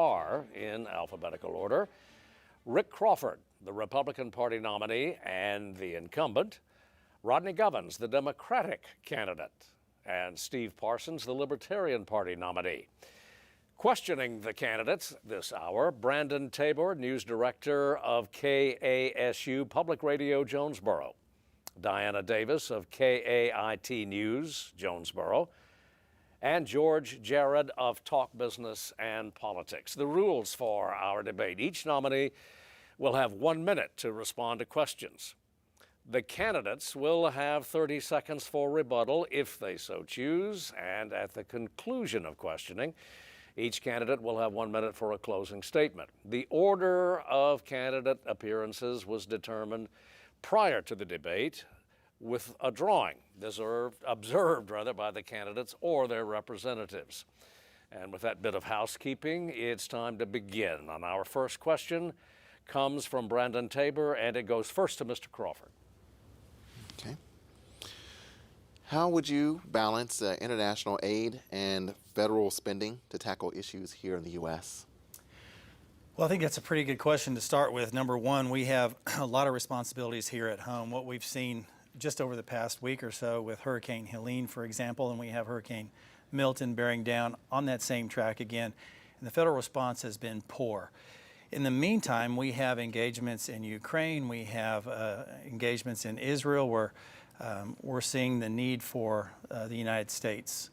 are, in alphabetical order, Rick Crawford, the Republican Party nominee and the incumbent, Rodney Govens, the Democratic candidate, and Steve Parsons, the Libertarian Party nominee. Questioning the candidates this hour, Brandon Tabor, news director of KASU Public Radio Jonesboro, Diana Davis of KAIT News, Jonesboro, and George Jarrett of Talk Business and Politics. The rules for our debate: each nominee will have 1 minute to respond to questions. The candidates will have 30 seconds for rebuttal if they so choose, and at the conclusion of questioning, each candidate will have 1 minute for a closing statement. The order of candidate appearances was determined prior to the debate with a drawing observed by the candidates or their representatives. And with that bit of housekeeping, it's time to begin. And our first question comes from Brandon Tabor, and it goes first to Mr. Crawford. Okay. How would you balance international aid and federal spending to tackle issues here in the U.S.? Well, I think that's a pretty good question to start with. Number one, we have a lot of responsibilities here at home. What we've seen just over the past week or so with Hurricane Helene, for example, and we have Hurricane Milton bearing down on that same track again, and the federal response has been poor. In the meantime, we have engagements in Ukraine, we have engagements in Israel, where we're seeing the need for the United States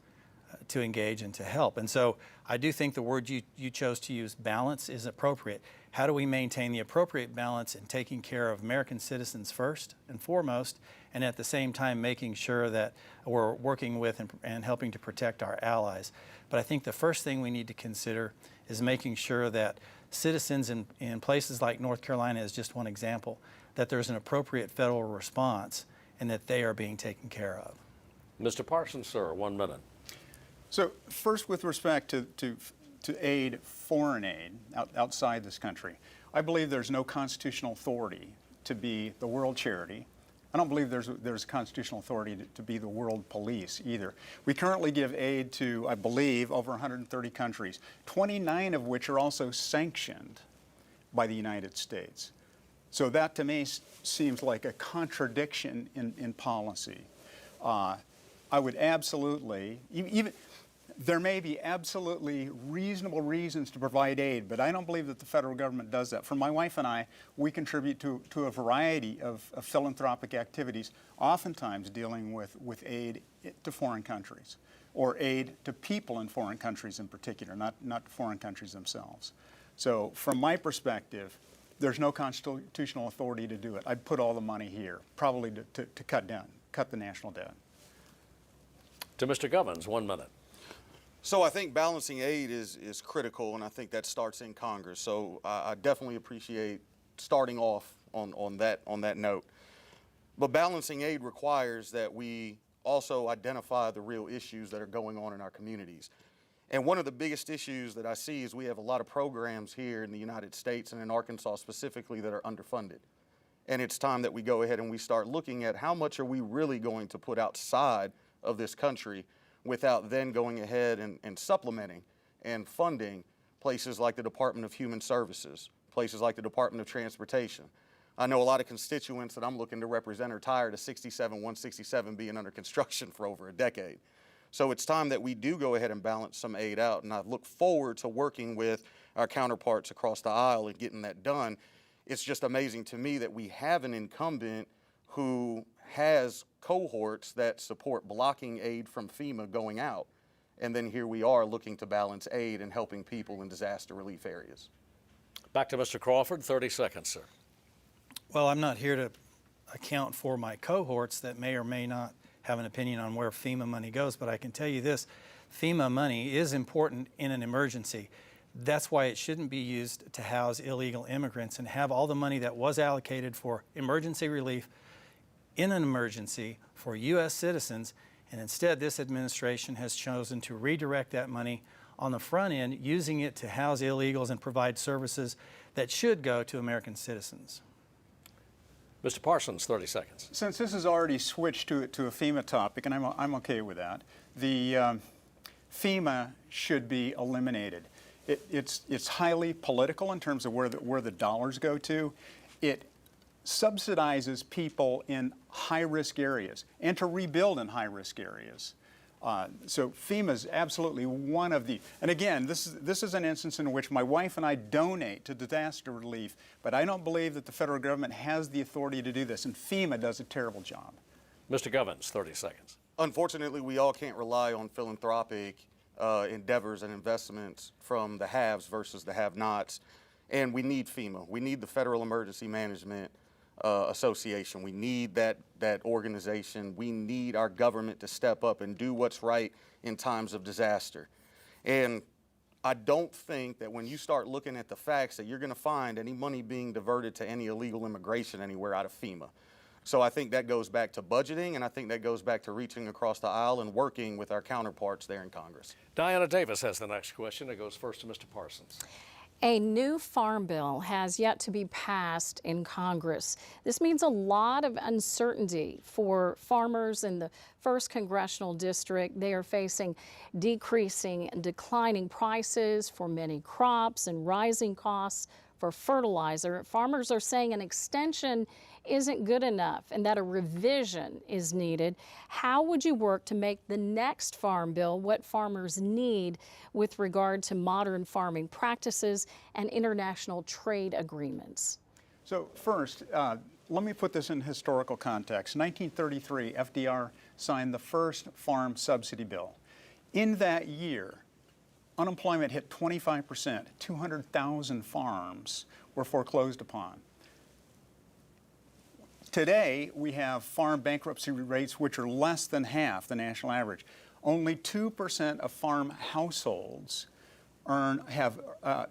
to engage and to help. And so I do think the word you chose to use, balance, is appropriate. How do we maintain the appropriate balance in taking care of American citizens first and foremost, and at the same time making sure that we're working with and helping to protect our allies? But I think the first thing we need to consider is making sure that citizens in places like North Carolina, is just one example, that there's an appropriate federal response and that they are being taken care of. Mr. Parsons, sir, 1 minute. So first, with respect to aid, foreign aid outside this country, I believe there's no constitutional authority to be the world charity. I don't believe there's constitutional authority to be the world police either. We currently give aid to, I believe, over 130 countries, 29 of which are also sanctioned by the United States. So that to me seems like a contradiction in policy. I would absolutely, even there may be absolutely reasonable reasons to provide aid, but I don't believe that the federal government does that. For my wife and I, we contribute to a variety of philanthropic activities, oftentimes dealing with aid to foreign countries, or aid to people in foreign countries in particular, not foreign countries themselves. So from my perspective, there's no constitutional authority to do it. I'd put all the money here, probably to cut the national debt. To Mr. Govens, 1 minute. So I think balancing aid is critical, and I think that starts in Congress. So I definitely appreciate starting off on that note. But balancing aid requires that we also identify the real issues that are going on in our communities. And one of the biggest issues that I see is we have a lot of programs here in the United States and in Arkansas specifically that are underfunded. And it's time that we go ahead and we start looking at how much are we really going to put outside of this country without then going ahead and supplementing and funding places like the Department of Human Services, places like the Department of Transportation. I know a lot of constituents that I'm looking to represent are tired of 167 being under construction for over a decade. So it's time that we do go ahead and balance some aid out, and I look forward to working with our counterparts across the aisle and getting that done. It's just amazing to me that we have an incumbent who has cohorts that support blocking aid from FEMA going out. And then here we are looking to balance aid and helping people in disaster relief areas. Back to Mr. Crawford, 30 seconds, sir. Well, I'm not here to account for my cohorts that may or may not have an opinion on where FEMA money goes, but I can tell you this, FEMA money is important in an emergency. That's why it shouldn't be used to house illegal immigrants, and have all the money that was allocated for emergency relief in an emergency for U.S. citizens, and instead this administration has chosen to redirect that money on the front end, using it to house illegals and provide services that should go to American citizens. Mr. Parsons, 30 seconds. Since this has already switched to a FEMA topic, and I'm okay with that, the FEMA should be eliminated. It's highly political in terms of where the dollars go to. It subsidizes people in high-risk areas and to rebuild in high-risk areas. So FEMA is absolutely one of the, and again, this is an instance in which my wife and I donate to disaster relief, but I don't believe that the federal government has the authority to do this, and FEMA does a terrible job. Mr. Govens, 30 seconds. Unfortunately, we all can't rely on philanthropic endeavors and investments from the haves versus the have-nots, and we need FEMA. We need the Federal Emergency Management Association. We need that organization. We need our government to step up and do what's right in times of disaster. And I don't think that when you start looking at the facts that you're going to find any money being diverted to any illegal immigration anywhere out of FEMA. So I think that goes back to budgeting, and I think that goes back to reaching across the aisle and working with our counterparts there in Congress. Diana Davis has the next question. It goes first to Mr. Parsons. A new farm bill has yet to be passed in Congress. This means a lot of uncertainty for farmers in the 1st Congressional District. They are facing decreasing and declining prices for many crops and rising costs for fertilizer. Farmers are saying an extension isn't good enough and that a revision is needed. How would you work to make the next farm bill what farmers need with regard to modern farming practices and international trade agreements? So first, let me put this in historical context. 1933, FDR signed the first farm subsidy bill. In that year, unemployment hit 25%. 200,000 farms were foreclosed upon. Today, we have farm bankruptcy rates which are less than half the national average. Only 2% of farm households have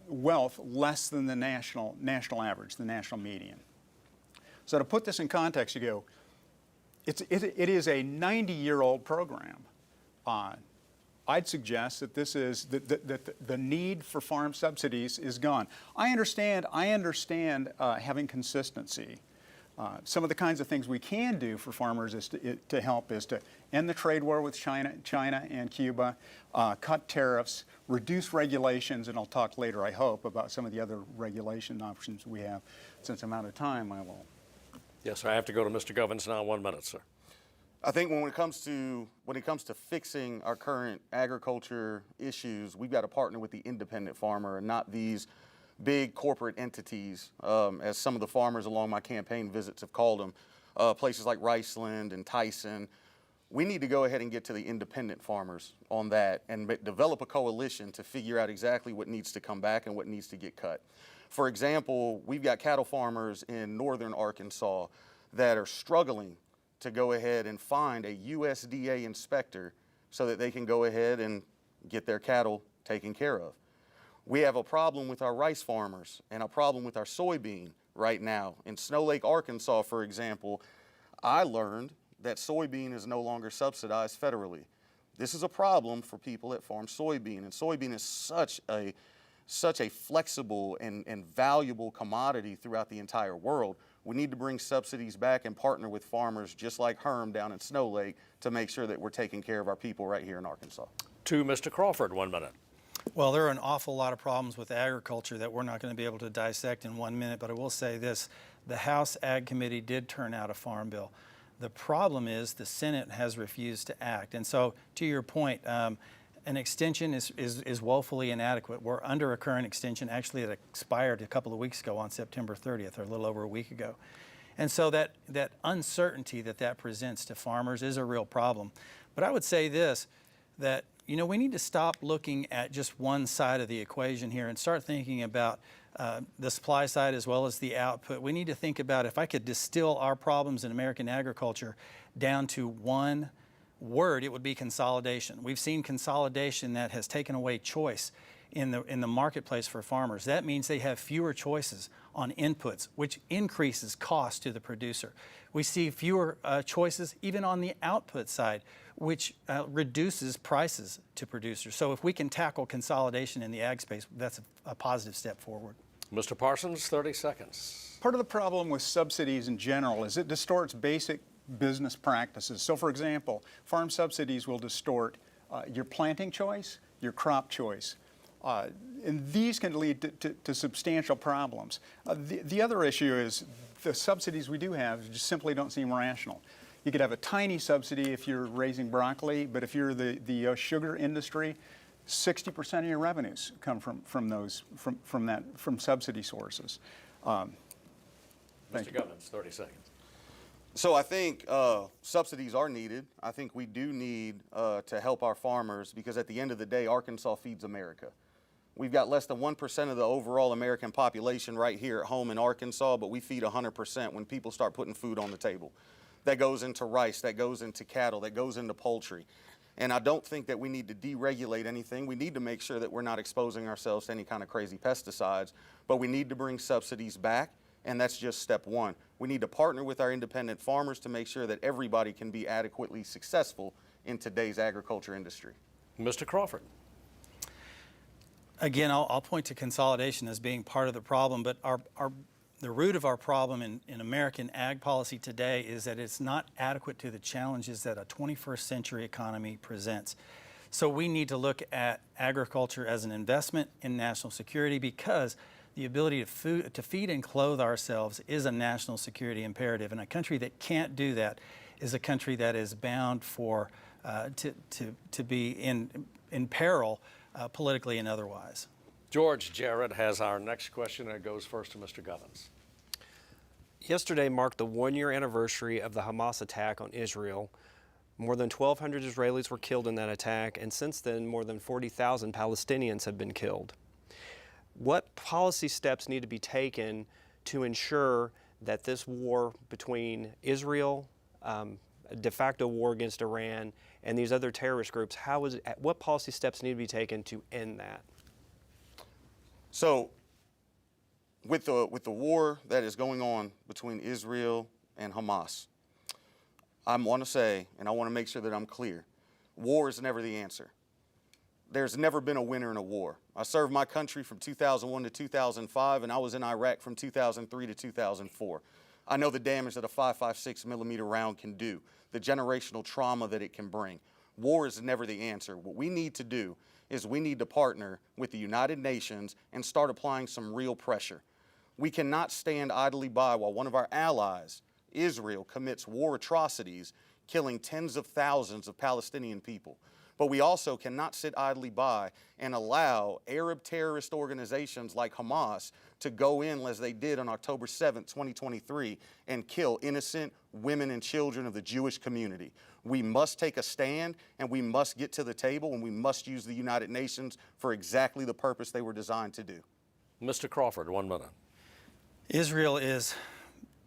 wealth less than the national average, the national median. So to put this in context, you go, it is a 90-year-old program. I'd suggest that this is that the need for farm subsidies is gone. I understand having consistency. Some of the kinds of things we can do for farmers to help is to end the trade war with China and Cuba, cut tariffs, reduce regulations, and I'll talk later, I hope, about some of the other regulation options we have. Since I'm out of time, I will. Yes, sir. I have to go to Mr. Govens now. 1 minute, sir. I think when it comes to fixing our current agriculture issues, we've got to partner with the independent farmer and not these big corporate entities, as some of the farmers along my campaign visits have called them, places like Riceland and Tyson. We need to go ahead and get to the independent farmers on that and develop a coalition to figure out exactly what needs to come back and what needs to get cut. For example, we've got cattle farmers in northern Arkansas that are struggling to go ahead and find a USDA inspector so that they can go ahead and get their cattle taken care of. We have a problem with our rice farmers and a problem with our soybean right now. In Snow Lake, Arkansas, for example, I learned that soybean is no longer subsidized federally. This is a problem for people that farm soybean, and soybean is such a flexible and valuable commodity throughout the entire world. We need to bring subsidies back and partner with farmers just like Herm down in Snow Lake to make sure that we're taking care of our people right here in Arkansas. To Mr. Crawford, 1 minute. Well, there are an awful lot of problems with agriculture that we're not going to be able to dissect in 1 minute, but I will say this. The House Ag Committee did turn out a farm bill. The problem is the Senate has refused to act. And so, to your point, an extension is woefully inadequate. We're under a current extension. Actually, it expired a couple of weeks ago on September 30th, or a little over a week ago. And so that uncertainty that presents to farmers is a real problem. But I would say this, that we need to stop looking at just one side of the equation here and start thinking about the supply side as well as the output. We need to think about, if I could distill our problems in American agriculture down to one word, it would be consolidation. We've seen consolidation that has taken away choice in the marketplace for farmers. That means they have fewer choices on inputs, which increases cost to the producer. We see fewer choices even on the output side, which reduces prices to producers. So if we can tackle consolidation in the ag space, that's a positive step forward. Mr. Parsons, 30 seconds. Part of the problem with subsidies in general is it distorts basic business practices. So for example, farm subsidies will distort your planting choice, your crop choice. And these can lead to substantial problems. The other issue is the subsidies we do have just simply don't seem rational. You could have a tiny subsidy if you're raising broccoli, but if you're the sugar industry, 60% of your revenues come from subsidy sources. Mr. Govens, 30 seconds. So I think subsidies are needed. I think we do need to help our farmers because at the end of the day, Arkansas feeds America. We've got less than 1% of the overall American population right here at home in Arkansas, but we feed 100% when people start putting food on the table. That goes into rice, that goes into cattle, that goes into poultry. And I don't think that we need to deregulate anything. We need to make sure that we're not exposing ourselves to any kind of crazy pesticides, but we need to bring subsidies back, and that's just step one. We need to partner with our independent farmers to make sure that everybody can be adequately successful in today's agriculture industry. Mr. Crawford. Again, I'll point to consolidation as being part of the problem, but the root of our problem in American ag policy today is that it's not adequate to the challenges that a 21st century economy presents. So we need to look at agriculture as an investment in national security because the ability to feed and clothe ourselves is a national security imperative. And a country that can't do that is a country that is bound to be in peril politically and otherwise. George Jarrett has our next question, and it goes first to Mr. Govens. Yesterday marked the one-year anniversary of the Hamas attack on Israel. More than 1,200 Israelis were killed in that attack, and since then, more than 40,000 Palestinians have been killed. What policy steps need to be taken to ensure that this war between Israel, a de facto war against Iran, and these other terrorist groups, what policy steps need to be taken to end that? So, with the war that is going on between Israel and Hamas, I want to say, and I want to make sure that I'm clear, war is never the answer. There's never been a winner in a war. I served my country from 2001 to 2005, and I was in Iraq from 2003 to 2004. I know the damage that a 5.56 millimeter round can do, the generational trauma that it can bring. War is never the answer. What we need to do is we need to partner with the United Nations and start applying some real pressure. We cannot stand idly by while one of our allies, Israel, commits war atrocities, killing tens of thousands of Palestinian people. But we also cannot sit idly by and allow Arab terrorist organizations like Hamas to go in as they did on October 7th, 2023, and kill innocent women and children of the Jewish community. We must take a stand, and we must get to the table, and we must use the United Nations for exactly the purpose they were designed to do. Mr. Crawford, 1 minute. Israel is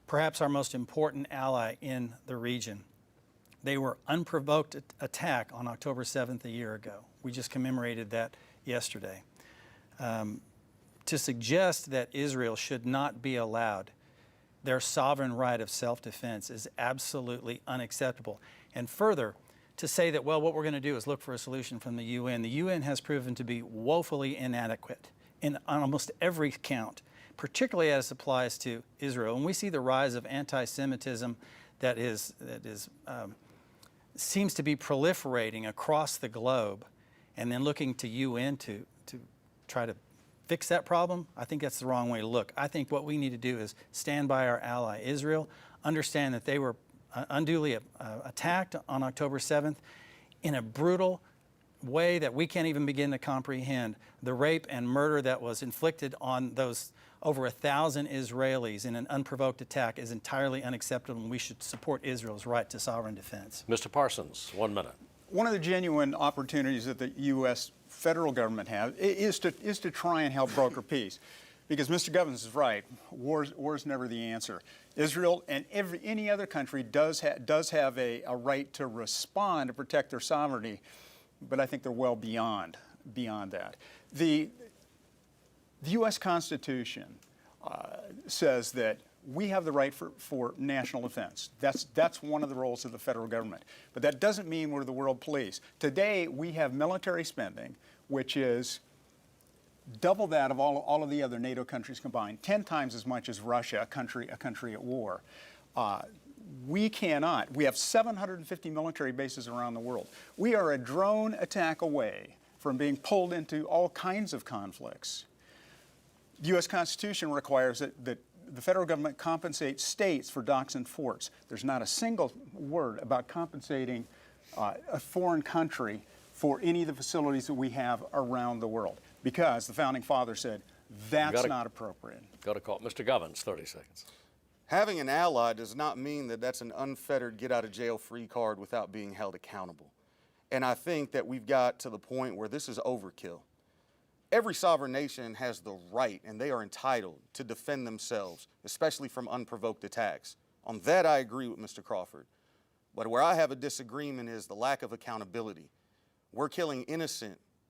perhaps our most important ally in the region. They were unprovoked attack on October 7th a year ago. We just commemorated that yesterday. To suggest that Israel should not be allowed their sovereign right of self-defense is absolutely unacceptable. And further, to say that, well, what we're going to do is look for a solution from the UN. The UN has proven to be woefully inadequate on almost every count, particularly as it applies to Israel. And we see the rise of anti-Semitism that seems to be proliferating across the globe, and then looking to UN to try to fix that problem. I think that's the wrong way to look. I think what we need to do is stand by our ally Israel, understand that they were unduly attacked on October 7th in a brutal way that we can't even begin to comprehend. The rape and murder that was inflicted on those over 1,000 Israelis in an unprovoked attack is entirely unacceptable, and we should support Israel's right to sovereign defense. Mr. Parsons, 1 minute. One of the genuine opportunities that the U.S. federal government has is to try and help broker peace. Because Mr. Govens is right, war is never the answer. Israel and any other country does have a right to respond to protect their sovereignty, but I think they're well beyond that. The U.S. Constitution says that we have the right for national defense. That's one of the roles of the federal government. But that doesn't mean we're the world police. Today, we have military spending, which is double that of all of the other NATO countries combined, 10 times as much as Russia, a country at war. We cannot. We have 750 military bases around the world. We are a drone attack away from being pulled into all kinds of conflicts. The U.S. Constitution requires that the federal government compensates states for docks and forts. There's not a single word about compensating a foreign country for any of the facilities that we have around the world, because the Founding Fathers said that's not appropriate. Got to call Mr. Govens, 30 seconds. Having an ally does not mean that that's an unfettered get-out-of-jail-free card without being held accountable. And I think that we've got to the point where this is overkill. Every sovereign nation has the right, and they are entitled to defend themselves, especially from unprovoked attacks. On that, I agree with Mr. Crawford. But where I have a disagreement is the lack of accountability. We're killing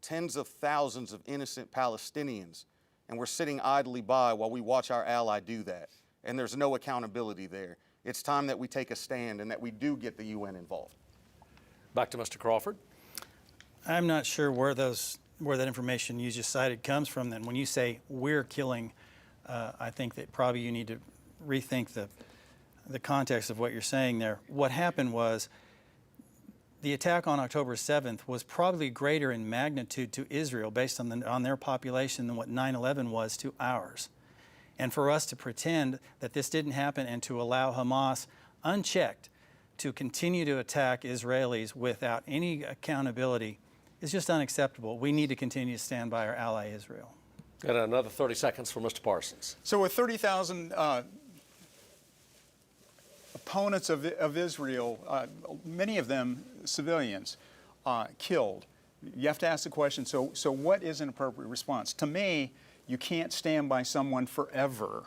tens of thousands of innocent Palestinians, and we're sitting idly by while we watch our ally do that. And there's no accountability there. It's time that we take a stand and that we do get the UN involved. Back to Mr. Crawford. I'm not sure where that information you just cited comes from. Then, when you say we're killing, I think that probably you need to rethink the context of what you're saying there. What happened was the attack on October 7th was probably greater in magnitude to Israel based on their population than what 9/11 was to ours. And for us to pretend that this didn't happen and to allow Hamas unchecked to continue to attack Israelis without any accountability is just unacceptable. We need to continue to stand by our ally Israel. Got another 30 seconds for Mr. Parsons. So with 30,000 opponents of Israel, many of them civilians, killed, you have to ask the question, so what is an appropriate response? To me, you can't stand by someone forever.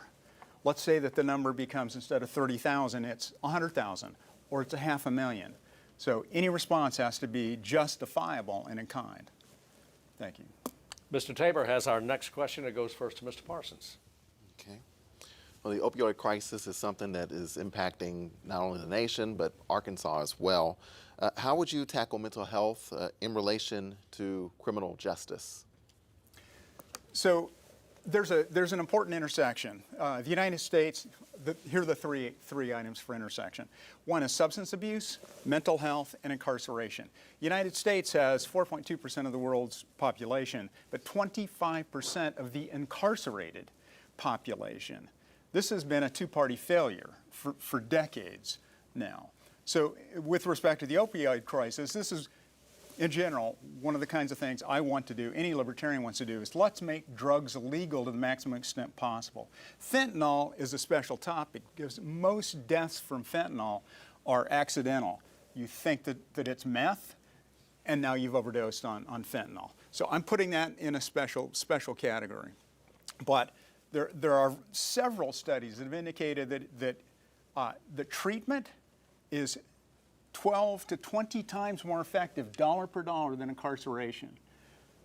Let's say that the number becomes, instead of 30,000, it's 100,000, or it's 500,000. So any response has to be justifiable and in kind. Thank you. Mr. Tabor has our next question. It goes first to Mr. Parsons. Okay. Well, the opioid crisis is something that is impacting not only the nation, but Arkansas as well. How would you tackle mental health in relation to criminal justice? So there's an important intersection. The United States, here are the three items for intersection. One is substance abuse, mental health, and incarceration. The United States has 4.2% of the world's population, but 25% of the incarcerated population. This has been a two-party failure for decades now. So with respect to the opioid crisis, this is, in general, one of the kinds of things I want to do, any libertarian wants to do, is let's make drugs illegal to the maximum extent possible. Fentanyl is a special topic because most deaths from fentanyl are accidental. You think that it's meth, and now you've overdosed on fentanyl. So I'm putting that in a special category. But there are several studies that have indicated that the treatment is 12 to 20 times more effective, dollar per dollar, than incarceration.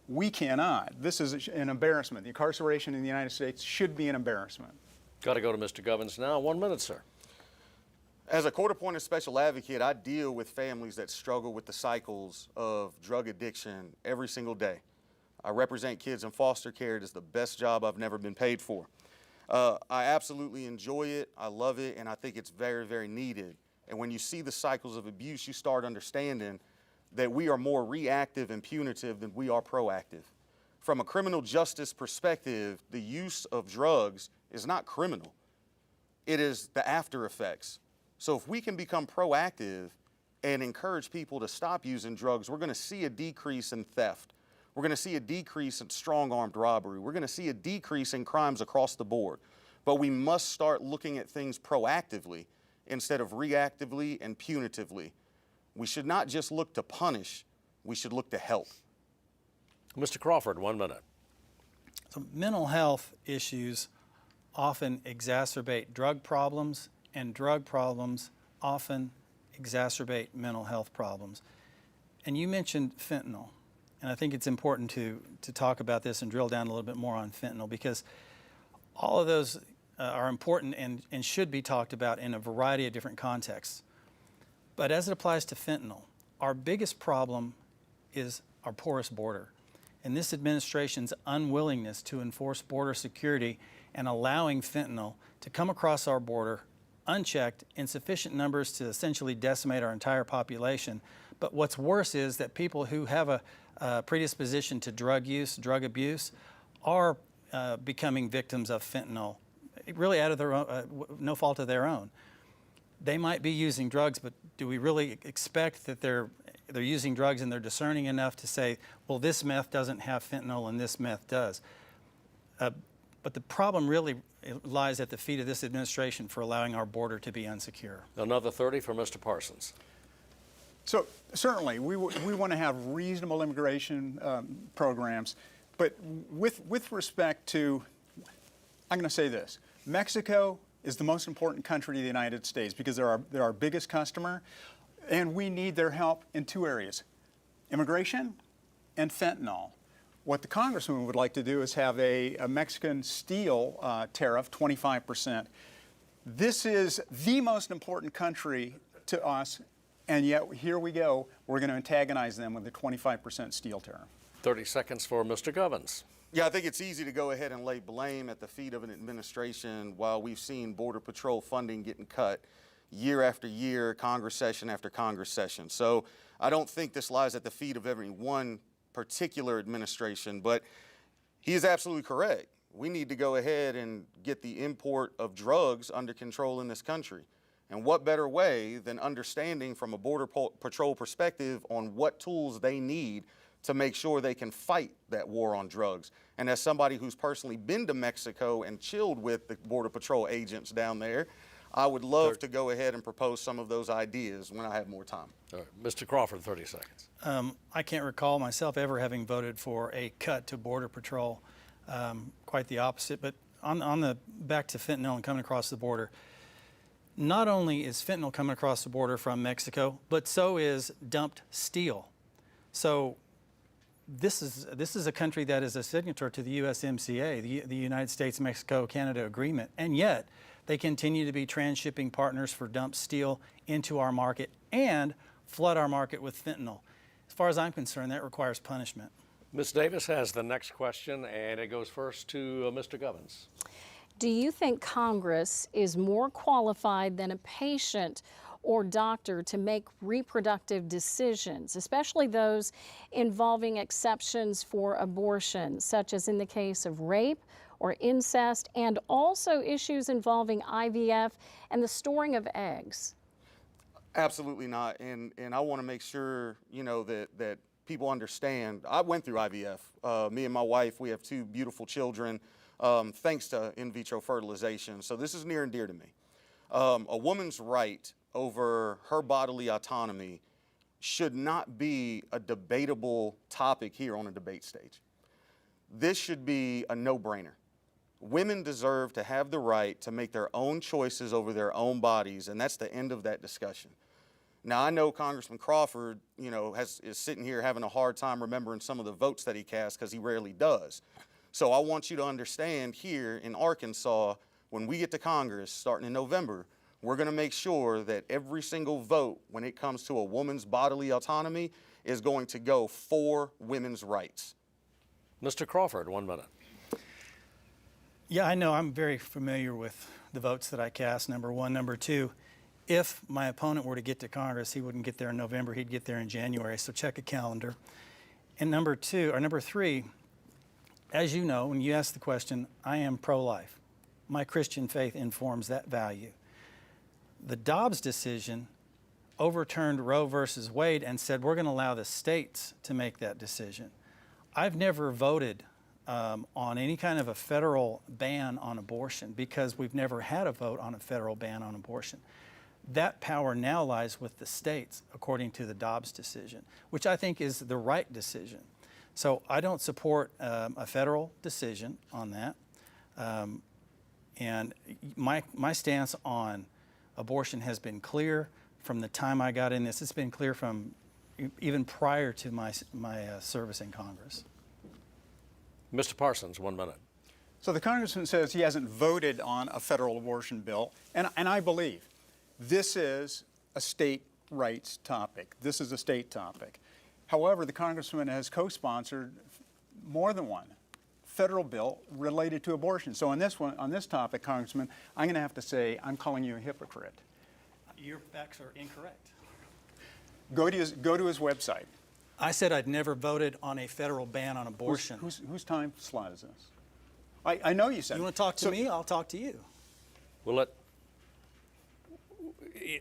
We cannot. This is an embarrassment. The incarceration in the United States should be an embarrassment. Got to go to Mr. Govens now. 1 minute, sir. As a court-appointed special advocate, I deal with families that struggle with the cycles of drug addiction every single day. I represent kids in foster care. It is the best job I've never been paid for. I absolutely enjoy it. I love it, and I think it's very, very needed. And when you see the cycles of abuse, you start understanding that we are more reactive and punitive than we are proactive. From a criminal justice perspective, the use of drugs is not criminal. It is the after effects. So if we can become proactive and encourage people to stop using drugs, we're going to see a decrease in theft. We're going to see a decrease in strong-armed robbery. We're going to see a decrease in crimes across the board. But we must start looking at things proactively instead of reactively and punitively. We should not just look to punish, we should look to help. Mr. Crawford, 1 minute. So mental health issues often exacerbate drug problems, and drug problems often exacerbate mental health problems. And you mentioned fentanyl, and I think it's important to talk about this and drill down a little bit more on fentanyl, because all of those are important and should be talked about in a variety of different contexts. But as it applies to fentanyl, our biggest problem is our porous border. And this administration's unwillingness to enforce border security and allowing fentanyl to come across our border unchecked in sufficient numbers to essentially decimate our entire population, But what's worse is that people who have a predisposition to drug use, drug abuse, are becoming victims of fentanyl, really out of their own, no fault of their own. They might be using drugs, but do we really expect that they're using drugs and they're discerning enough to say, well, this meth doesn't have fentanyl and this meth does? But the problem really lies at the feet of this administration for allowing our border to be unsecure. Another 30 for Mr. Parsons. So certainly, we want to have reasonable immigration programs, but with respect to, I'm going to say this, Mexico is the most important country to the United States because they're our biggest customer, and we need their help in two areas, immigration and fentanyl. What the congressman would like to do is have a Mexican steel tariff, 25%. This is the most important country to us, and yet here we go, we're going to antagonize them with a 25% steel tariff. 30 seconds for Mr. Govens. Yeah, I think it's easy to go ahead and lay blame at the feet of an administration while we've seen Border Patrol funding getting cut year after year, Congress session after Congress session. So I don't think this lies at the feet of every one particular administration, but he is absolutely correct. We need to go ahead and get the import of drugs under control in this country. And what better way than understanding from a Border Patrol perspective on what tools they need to make sure they can fight that war on drugs. And as somebody who's personally been to Mexico and chilled with the Border Patrol agents down there, I would love to go ahead and propose some of those ideas when I have more time. All right, Mr. Crawford, 30 seconds. I can't recall myself ever having voted for a cut to Border Patrol. Quite the opposite. But on the back to fentanyl and coming across the border, not only is fentanyl coming across the border from Mexico, but so is dumped steel. So this is a country that is a signatory to the USMCA, the United States-Mexico-Canada Agreement, and yet they continue to be transshipping partners for dumped steel into our market and flood our market with fentanyl. As far as I'm concerned, that requires punishment. Ms. Davis has the next question, and it goes first to Mr. Govens. Do you think Congress is more qualified than a patient or doctor to make reproductive decisions, especially those involving exceptions for abortion, such as in the case of rape or incest, and also issues involving IVF and the storing of eggs? Absolutely not. And I want to make sure, you know, that people understand. I went through IVF. Me and my wife, we have two beautiful children, thanks to in vitro fertilization. So this is near and dear to me. A woman's right over her bodily autonomy should not be a debatable topic here on a debate stage. This should be a no-brainer. Women deserve to have the right to make their own choices over their own bodies, and that's the end of that discussion. Now, I know Congressman Crawford, you know, is sitting here having a hard time remembering some of the votes that he cast because he rarely does. So I want you to understand here in Arkansas, when we get to Congress starting in November, we're going to make sure that every single vote when it comes to a woman's bodily autonomy is going to go for women's rights. Mr. Crawford, 1 minute. Yeah, I know. I'm very familiar with the votes that I cast, number one. Number two, if my opponent were to get to Congress, he wouldn't get there in November, he'd get there in January, so check a calendar. And number three, as you know, when you ask the question, I am pro-life. My Christian faith informs that value. The Dobbs decision overturned Roe versus Wade and said we're going to allow the states to make that decision. I've never voted on any kind of a federal ban on abortion because we've never had a vote on a federal ban on abortion. That power now lies with the states, according to the Dobbs decision, which I think is the right decision. So I don't support a federal decision on that. And my stance on abortion has been clear from the time I got in this. It's been clear from even prior to my service in Congress. Mr. Parsons, 1 minute. So the congressman says he hasn't voted on a federal abortion bill, and I believe this is a state rights topic. This is a state topic. However, the congressman has co-sponsored more than one federal bill related to abortion. So on this topic, Congressman, I'm going to have to say I'm calling you a hypocrite. Your facts are incorrect. Go to his website. I said I'd never voted on a federal ban on abortion. Whose time slot is this? I know you said. You want to talk to me? I'll talk to you. Well,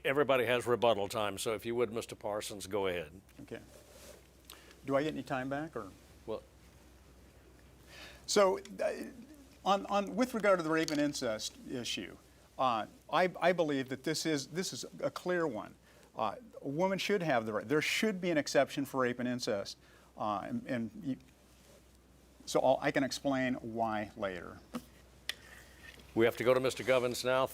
everybody has rebuttal time, so if you would, Mr. Parsons, go ahead. Okay. Do I get any time back, or? Well, So, with regard to the rape and incest issue, I believe that this is a clear one. A woman should have the right. There should be an exception for rape and incest, so I can explain why later. we have to go to Mr. Govens now.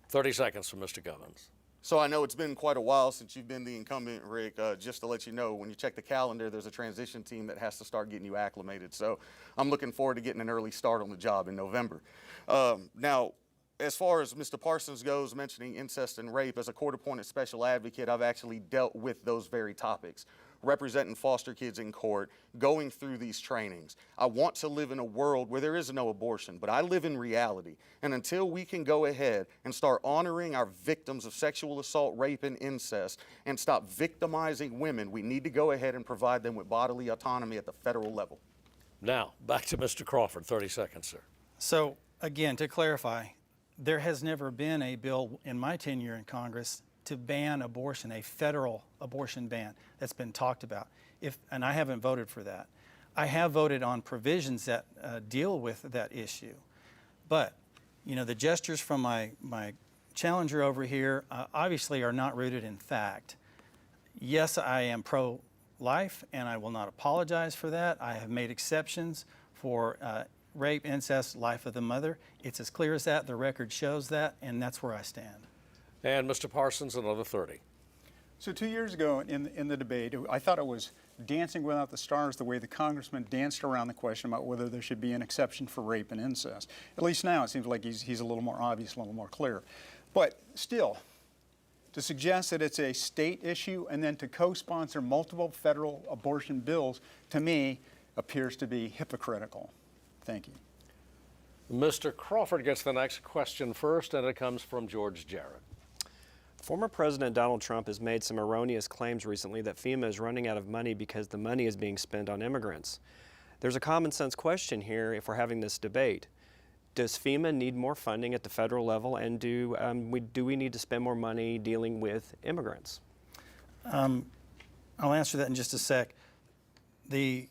30 seconds from Mr. Govens. So I know it's been quite a while since you've been the incumbent, Rick. Just to let you know, when you check the calendar, there's a transition team that has to start getting you acclimated. So I'm looking forward to getting an early start on the job in November. Now, as far as Mr. Parsons goes, mentioning incest and rape, as a court-appointed special advocate, I've actually dealt with those very topics, representing foster kids in court, going through these trainings. I want to live in a world where there is no abortion, but I live in reality. And until we can go ahead and start honoring our victims of sexual assault, rape, and incest, and stop victimizing women, we need to go ahead and provide them with bodily autonomy at the federal level. Now, back to Mr. Crawford. 30 seconds, sir. So, again, to clarify, there has never been a bill in my tenure in Congress to ban abortion, a federal abortion ban that's been talked about. And I haven't voted for that. I have voted on provisions that deal with that issue. But, you know, the gestures from my challenger over here obviously are not rooted in fact. Yes, I am pro-life, and I will not apologize for that. I have made exceptions for rape, incest, life of the mother. It's as clear as that. The record shows that, and that's where I stand. And Mr. Parsons, another 30. So 2 years ago in the debate, I thought it was dancing without the stars the way the congressman danced around the question about whether there should be an exception for rape and incest. At least now it seems like he's a little more obvious, a little more clear. But still, to suggest that it's a state issue and then to co-sponsor multiple federal abortion bills, to me, appears to be hypocritical. Thank you. Mr. Crawford gets the next question first, and it comes from George Jarrett. Former President Donald Trump has made some erroneous claims recently that FEMA is running out of money because the money is being spent on immigrants. There's a common sense question here if we're having this debate. Does FEMA need more funding at the federal level, and do we need to spend more money dealing with immigrants? I'll answer that in just a sec. The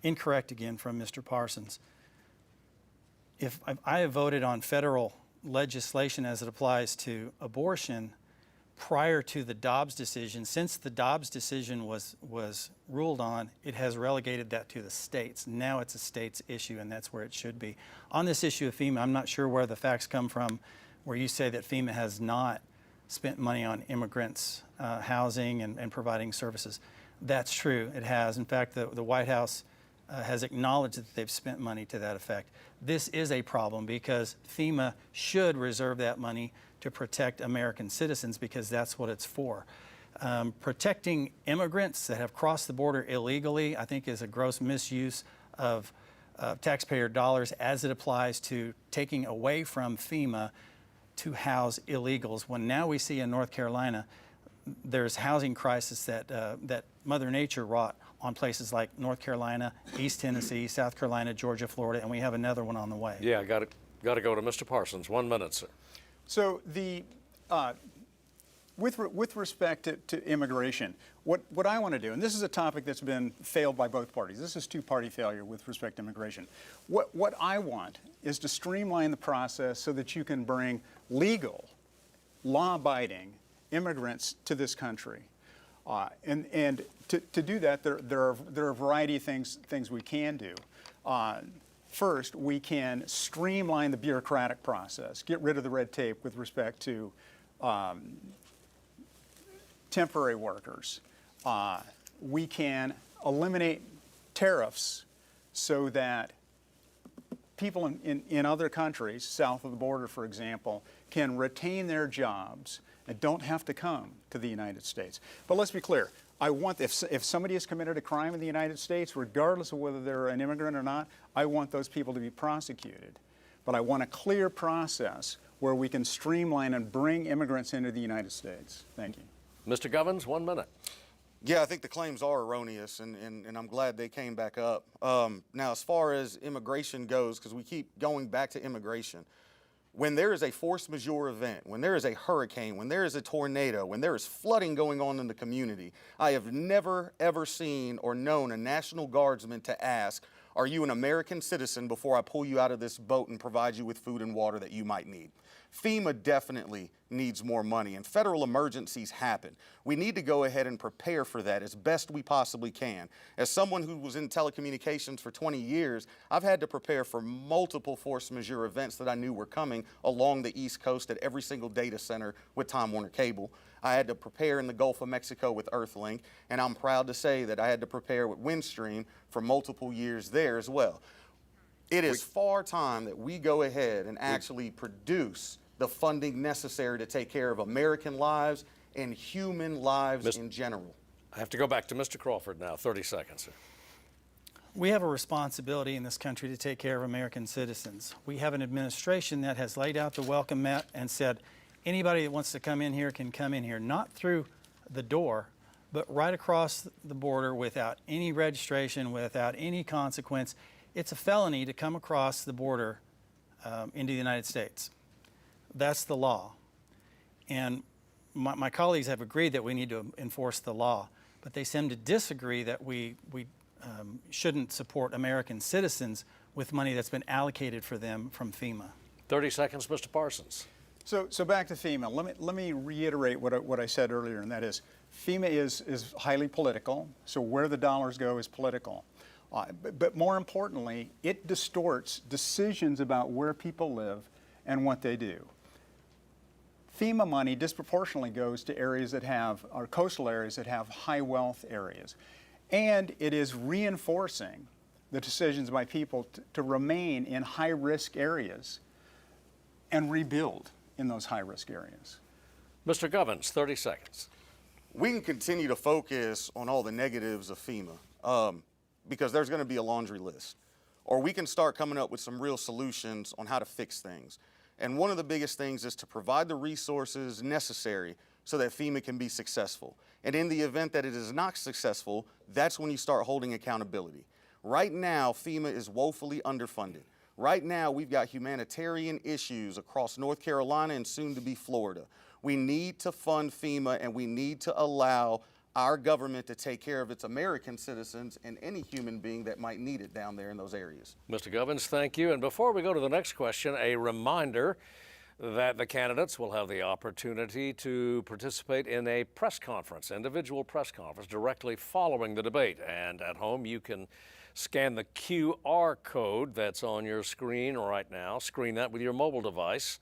incorrect again from Mr. Parsons. If I have voted on federal legislation as it applies to abortion prior to the Dobbs decision, since the Dobbs decision was ruled on, it has relegated that to the states. Now it's a state's issue, and that's where it should be. On this issue of FEMA, I'm not sure where the facts come from where you say that FEMA has not spent money on immigrants' housing and providing services. That's true, it has. In fact, the White House has acknowledged that they've spent money to that effect. This is a problem because FEMA should reserve that money to protect American citizens because that's what it's for. Protecting immigrants that have crossed the border illegally, I think, is a gross misuse of taxpayer dollars as it applies to taking away from FEMA to house illegals. When now we see in North Carolina, there's housing crisis that Mother Nature wrought on places like North Carolina, East Tennessee, South Carolina, Georgia, Florida, and we have another one on the way. Yeah, got to go to Mr. Parsons. 1 minute, sir. So with respect to immigration, what I want to do, and this is a topic that's been failed by both parties. This is two-party failure with respect to immigration. What I want is to streamline the process so that you can bring legal, law-abiding immigrants to this country. And to do that, there are a variety of things we can do. First, we can streamline the bureaucratic process, get rid of the red tape with respect to temporary workers. We can eliminate tariffs so that people in other countries, south of the border, for example, can retain their jobs and don't have to come to the United States. But let's be clear. I want, if somebody has committed a crime in the United States, regardless of whether they're an immigrant or not, I want those people to be prosecuted. But I want a clear process where we can streamline and bring immigrants into the United States. Thank you. Mr. Govens, 1 minute. Yeah, I think the claims are erroneous, and I'm glad they came back up. Now, as far as immigration goes, because we keep going back to immigration, when there is a force majeure event, when there is a hurricane, when there is a tornado, when there is flooding going on in the community, I have never, ever seen or known a National Guardsman to ask, are you an American citizen before I pull you out of this boat and provide you with food and water that you might need? FEMA definitely needs more money, and federal emergencies happen. We need to go ahead and prepare for that as best we possibly can. As someone who was in telecommunications for 20 years, I've had to prepare for multiple force majeure events that I knew were coming along the East Coast at every single data center with Time Warner Cable. I had to prepare in the Gulf of Mexico with Earthlink, and I'm proud to say that I had to prepare with Windstream for multiple years there as well. It is far time that we go ahead and actually produce the funding necessary to take care of American lives and human lives in general. I have to go back to Mr. Crawford now. 30 seconds, sir. We have a responsibility in this country to take care of American citizens. We have an administration that has laid out the welcome mat and said, anybody that wants to come in here can come in here, not through the door, but right across the border without any registration, without any consequence. It's a felony to come across the border into the United States. That's the law. And my colleagues have agreed that we need to enforce the law, but they seem to disagree that we shouldn't support American citizens with money that's been allocated for them from FEMA. 30 seconds, Mr. Parsons. So back to FEMA. Let me reiterate what I said earlier, and that is FEMA is highly political, so where the dollars go is political. But more importantly, it distorts decisions about where people live and what they do. FEMA money disproportionately goes to areas that have, or coastal areas that have high wealth areas. And it is reinforcing the decisions by people to remain in high risk areas and rebuild in those high risk areas. Mr. Govens, 30 seconds. We can continue to focus on all the negatives of FEMA because there's going to be a laundry list. Or we can start coming up with some real solutions on how to fix things. And one of the biggest things is to provide the resources necessary so that FEMA can be successful. And in the event that it is not successful, that's when you start holding accountability. Right now, FEMA is woefully underfunded. Right now, we've got humanitarian issues across North Carolina and soon to be Florida. We need to fund FEMA, and we need to allow our government to take care of its American citizens and any human being that might need it down there in those areas. Mr. Govens, thank you. And before we go to the next question, a reminder that the candidates will have the opportunity to participate in a press conference, individual press conference, directly following the debate. And at home, you can scan the QR code that's on your screen right now. Screen that with your mobile device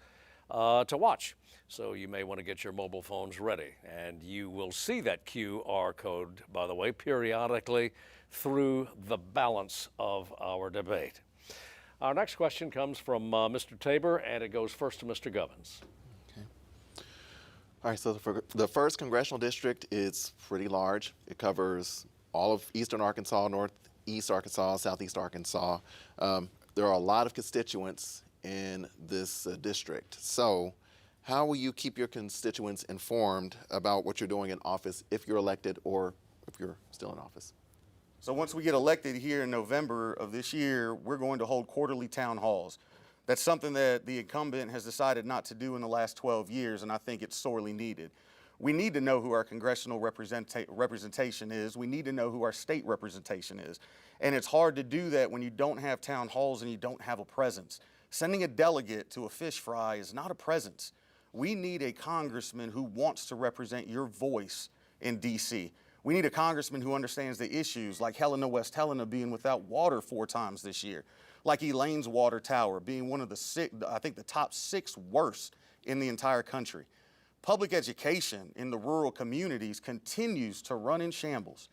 to watch. So you may want to get your mobile phones ready. And you will see that QR code, by the way, periodically through the balance of our debate. Our next question comes from Mr. Tabor, and it goes first to Mr. Govens. Okay. All right, so the first congressional district is pretty large. It covers all of eastern Arkansas, northeast Arkansas, southeast Arkansas. There are a lot of constituents in this district. So how will you keep your constituents informed about what you're doing in office if you're elected or if you're still in office? So once we get elected here in November of this year, we're going to hold quarterly town halls. That's something that the incumbent has decided not to do in the last 12 years, and I think it's sorely needed. We need to know who our congressional representation is. We need to know who our state representation is. And it's hard to do that when you don't have town halls and you don't have a presence. Sending a delegate to a fish fry is not a presence. We need a congressman who wants to represent your voice in D.C. We need a congressman who understands the issues, like Helena, West Helena being without water 4 times this year, like Elaine's water tower being one of the top 6 worst in the entire country. Public education in the rural communities continues to run in shambles,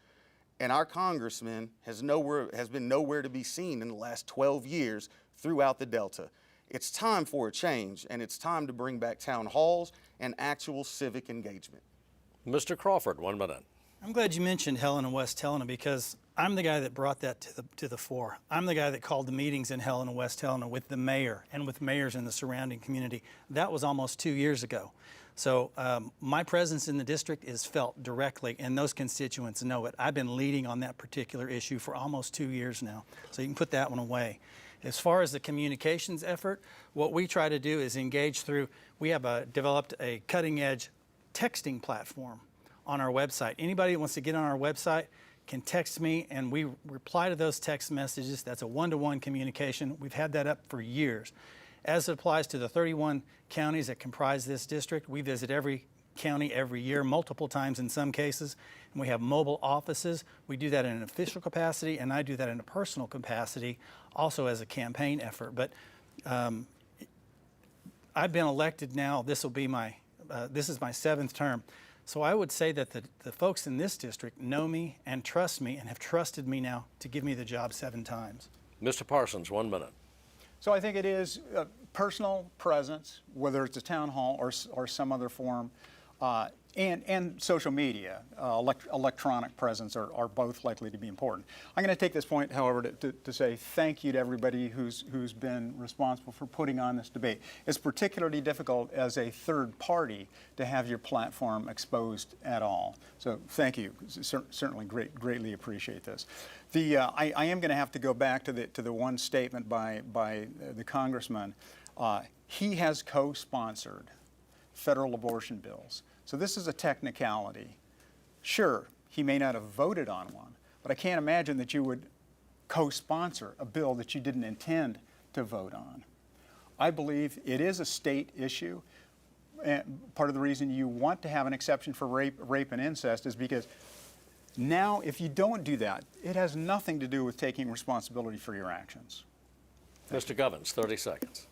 and our congressman has been nowhere to be seen in the last 12 years throughout the Delta. It's time for a change, and it's time to bring back town halls and actual civic engagement. Mr. Crawford, 1 minute. I'm glad you mentioned Helena, West Helena, because I'm the guy that brought that to the fore. I'm the guy that called the meetings in Helena, West Helena with the mayor and with mayors in the surrounding community. That was almost 2 years ago. So my presence in the district is felt directly, and those constituents know it. I've been leading on that particular issue for almost 2 years now, so you can put that one away. As far as the communications effort, what we try to do is engage through, we have developed a cutting-edge texting platform on our website. Anybody that wants to get on our website can text me, and we reply to those text messages. That's a one-to-one communication. We've had that up for years. As it applies to the 31 counties that comprise this district, we visit every county every year, multiple times in some cases, and we have mobile offices. We do that in an official capacity, and I do that in a personal capacity, also as a campaign effort. But I've been elected now. This will be this is my 7th term. So I would say that the folks in this district know me and trust me and have trusted me now to give me the job 7 times. Mr. Parsons, 1 minute. So I think it is personal presence, whether it's a town hall or some other form, and social media, electronic presence are both likely to be important. I'm going to take this point, however, to say thank you to everybody who's been responsible for putting on this debate. It's particularly difficult as a third party to have your platform exposed at all. So thank you. Certainly greatly appreciate this. I am going to have to go back to the one statement by the congressman. He has co-sponsored federal abortion bills. So this is a technicality. Sure, he may not have voted on one, but I can't imagine that you would co-sponsor a bill that you didn't intend to vote on. I believe it is a state issue. And part of the reason you want to have an exception for rape and incest is because now if you don't do that, it has nothing to do with taking responsibility for your actions. Mr. Govens, 30 seconds.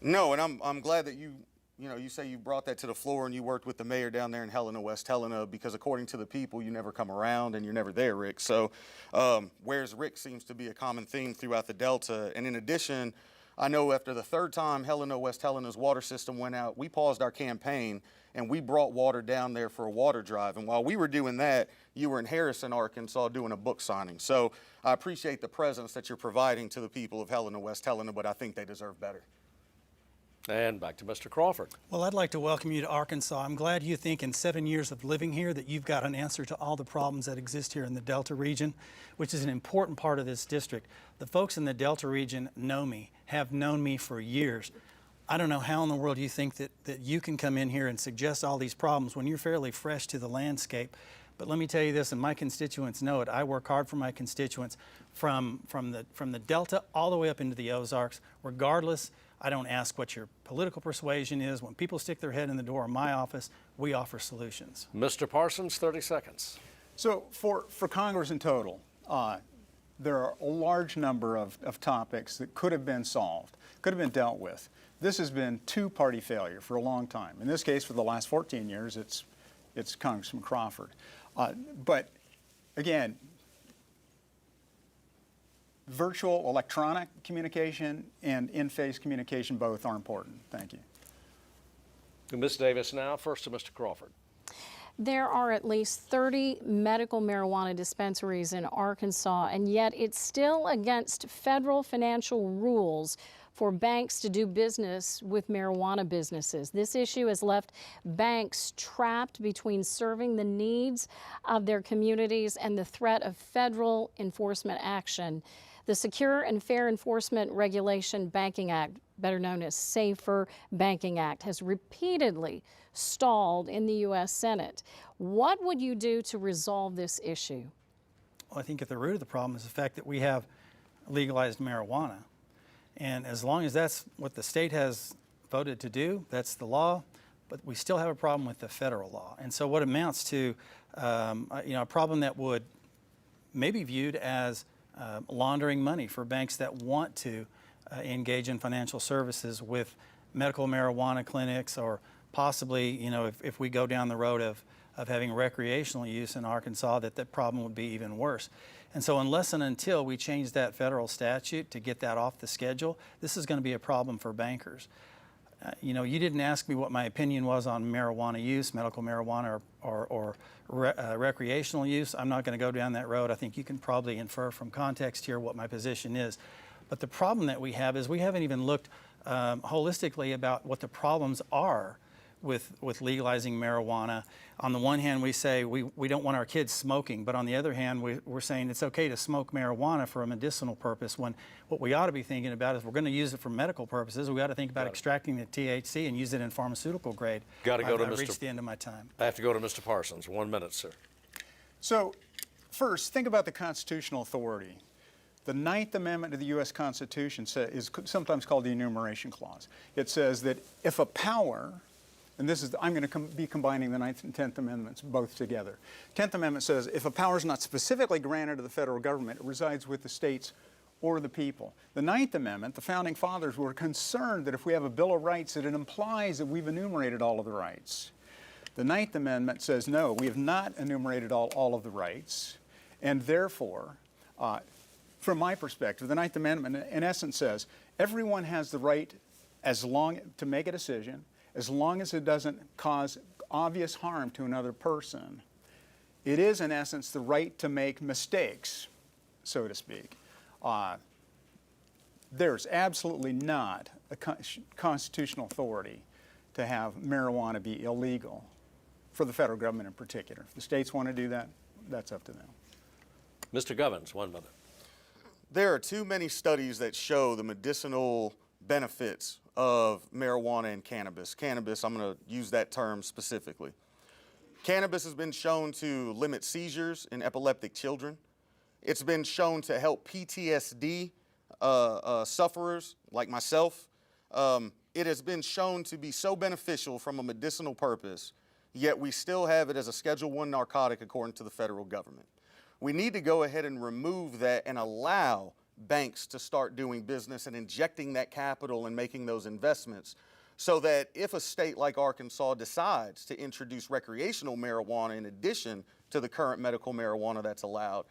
No, and I'm glad that you say you brought that to the floor and you worked with the mayor down there in Helena, West Helena, because according to the people, you never come around and you're never there, Rick. So where's Rick seems to be a common theme throughout the Delta. And in addition, I know after the 3rd time Helena, West Helena's water system went out, we paused our campaign and we brought water down there for a water drive. And while we were doing that, you were in Harrison, Arkansas doing a book signing. So I appreciate the presence that you're providing to the people of Helena, West Helena, but I think they deserve better. And back to Mr. Crawford. Well, I'd like to welcome you to Arkansas. I'm glad you think in 7 years of living here that you've got an answer to all the problems that exist here in the Delta region, which is an important part of this district. The folks in the Delta region know me, have known me for years. I don't know how in the world you think that you can come in here and suggest all these problems when you're fairly fresh to the landscape. But let me tell you this, and my constituents know it. I work hard for my constituents from the Delta all the way up into the Ozarks, regardless. I don't ask what your political persuasion is. When people stick their head in the door of my office, we offer solutions. Mr. Parsons, 30 seconds. So for Congress in total, there are a large number of topics that could have been solved, could have been dealt with. This has been two-party failure for a long time. In this case, for the last 14 years, it's Congressman Crawford. But again, virtual electronic communication and in-face communication both are important. Thank you. To Ms. Davis now, first to Mr. Crawford. There are at least 30 medical marijuana dispensaries in Arkansas, and yet it's still against federal financial rules for banks to do business with marijuana businesses. This issue has left banks trapped between serving the needs of their communities and the threat of federal enforcement action. The Secure and Fair Enforcement Regulation Banking Act, better known as Safer Banking Act, has repeatedly stalled in the U.S. Senate. What would you do to resolve this issue? Well, I think at the root of the problem is the fact that we have legalized marijuana. And as long as that's what the state has voted to do, that's the law, but we still have a problem with the federal law. And so what amounts to a problem that would may be viewed as laundering money for banks that want to engage in financial services with medical marijuana clinics, or possibly, if we go down the road of having recreational use in Arkansas, that problem would be even worse. And so unless and until we change that federal statute to get that off the schedule, this is going to be a problem for bankers. You didn't ask me what my opinion was on marijuana use, medical marijuana or recreational use. I'm not going to go down that road. I think you can probably infer from context here what my position is. But the problem that we have is we haven't even looked holistically about what the problems are with legalizing marijuana. On the one hand, we say we don't want our kids smoking, but on the other hand, we're saying it's okay to smoke marijuana for a medicinal purpose, when what we ought to be thinking about is, if we're going to use it for medical purposes, we ought to think about extracting the THC and use it in pharmaceutical grade. Got to go to I've Mr. reached the end of my time. I have to go to Mr. Parsons. 1 minute, sir. So, first, think about the constitutional authority. The Ninth Amendment to the U.S. Constitution is sometimes called the Enumeration Clause. It says that if a power, and this is, I'm going to be combining the Ninth and Tenth Amendments both together. Tenth Amendment says if a power is not specifically granted to the federal government, it resides with the states or the people. The Ninth Amendment, the Founding Fathers were concerned that if we have a Bill of Rights, that it implies that we've enumerated all of the rights. The Ninth Amendment says, no, we have not enumerated all of the rights, and therefore, from my perspective, the Ninth Amendment in essence says everyone has the right to make a decision as long as it doesn't cause obvious harm to another person. It is in essence the right to make mistakes, so to speak. There's absolutely not a constitutional authority to have marijuana be illegal, for the federal government in particular. If the states want to do that, that's up to them. Mr. Govens, 1 minute. There are too many studies that show the medicinal benefits of marijuana and cannabis. Cannabis, I'm going to use that term specifically. Cannabis has been shown to limit seizures in epileptic children. It's been shown to help PTSD sufferers like myself. It has been shown to be so beneficial from a medicinal purpose, yet we still have it as a Schedule I narcotic according to the federal government. We need to go ahead and remove that and allow banks to start doing business and injecting that capital and making those investments, so that if a state like Arkansas decides to introduce recreational marijuana in addition to the current medical marijuana that's allowed,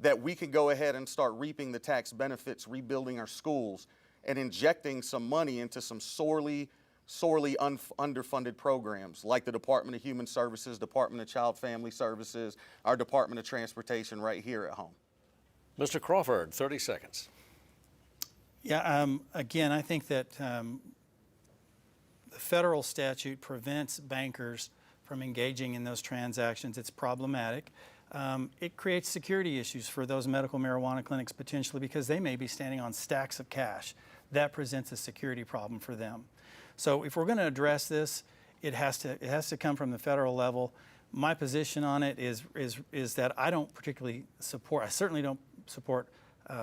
that we can go ahead and start reaping the tax benefits, rebuilding our schools, and injecting some money into some sorely underfunded programs like the Department of Human Services, Department of Child Family Services, our Department of Transportation right here at home. Mr. Crawford, 30 seconds. Yeah, again, I think that the federal statute prevents bankers from engaging in those transactions. It's problematic. It creates security issues for those medical marijuana clinics potentially, because they may be standing on stacks of cash. That presents a security problem for them. So if we're going to address this, it has to come from the federal level. My position on it is that I don't particularly support, I certainly don't support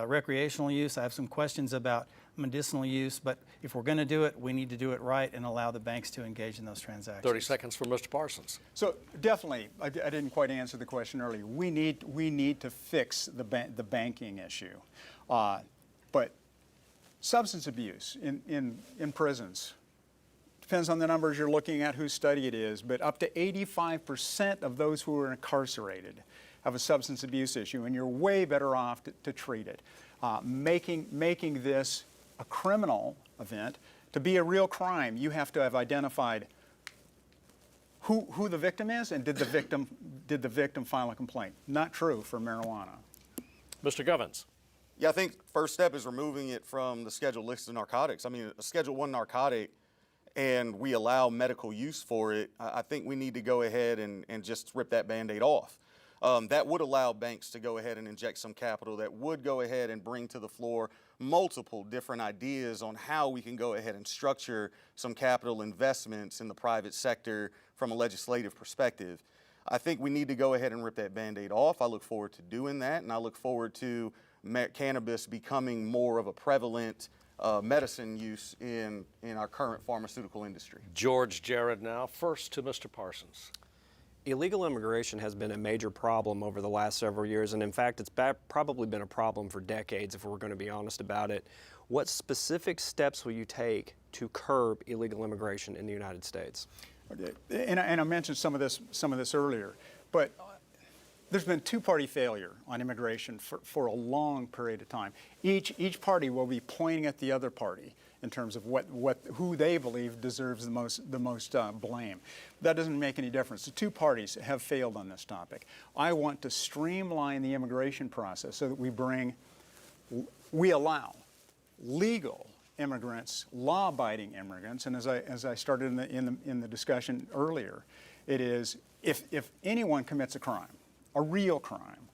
recreational use. I have some questions about medicinal use, but if we're going to do it, we need to do it right and allow the banks to engage in those transactions. 30 seconds for Mr. Parsons. So definitely, I didn't quite answer the question earlier. We need to fix the banking issue, but substance abuse in prisons. Depends on the numbers you're looking at, whose study it is, but up to 85% of those who are incarcerated have a substance abuse issue, and you're way better off to treat it. Making this a criminal event, to be a real crime, you have to have identified who the victim is, and did the victim file a complaint. Not true for marijuana. Mr. Govens. Yeah, I think first step is removing it from the scheduled list of narcotics. I mean, a Schedule I narcotic, and we allow medical use for it, I think we need to go ahead and just rip that Band-Aid off. That would allow banks to go ahead and inject some capital, that would go ahead and bring to the floor multiple different ideas on how we can go ahead and structure some capital investments in the private sector from a legislative perspective. I think we need to go ahead and rip that Band-Aid off. I look forward to doing that, and I look forward to cannabis becoming more of a prevalent medicine use in our current pharmaceutical industry. George Jared now. First to Mr. Parsons. Illegal immigration has been a major problem over the last several years, and in fact, it's probably been a problem for decades, if we're going to be honest about it. What specific steps will you take to curb illegal immigration in the United States? And I mentioned some of this earlier, but there's been two-party failure on immigration for a long period of time. Each party will be pointing at the other party in terms of who they believe deserves the most blame. That doesn't make any difference. The two parties have failed on this topic. I want to streamline the immigration process so that we allow legal immigrants, law-abiding immigrants, and as I started in the discussion earlier, it is if anyone commits a crime, a real crime,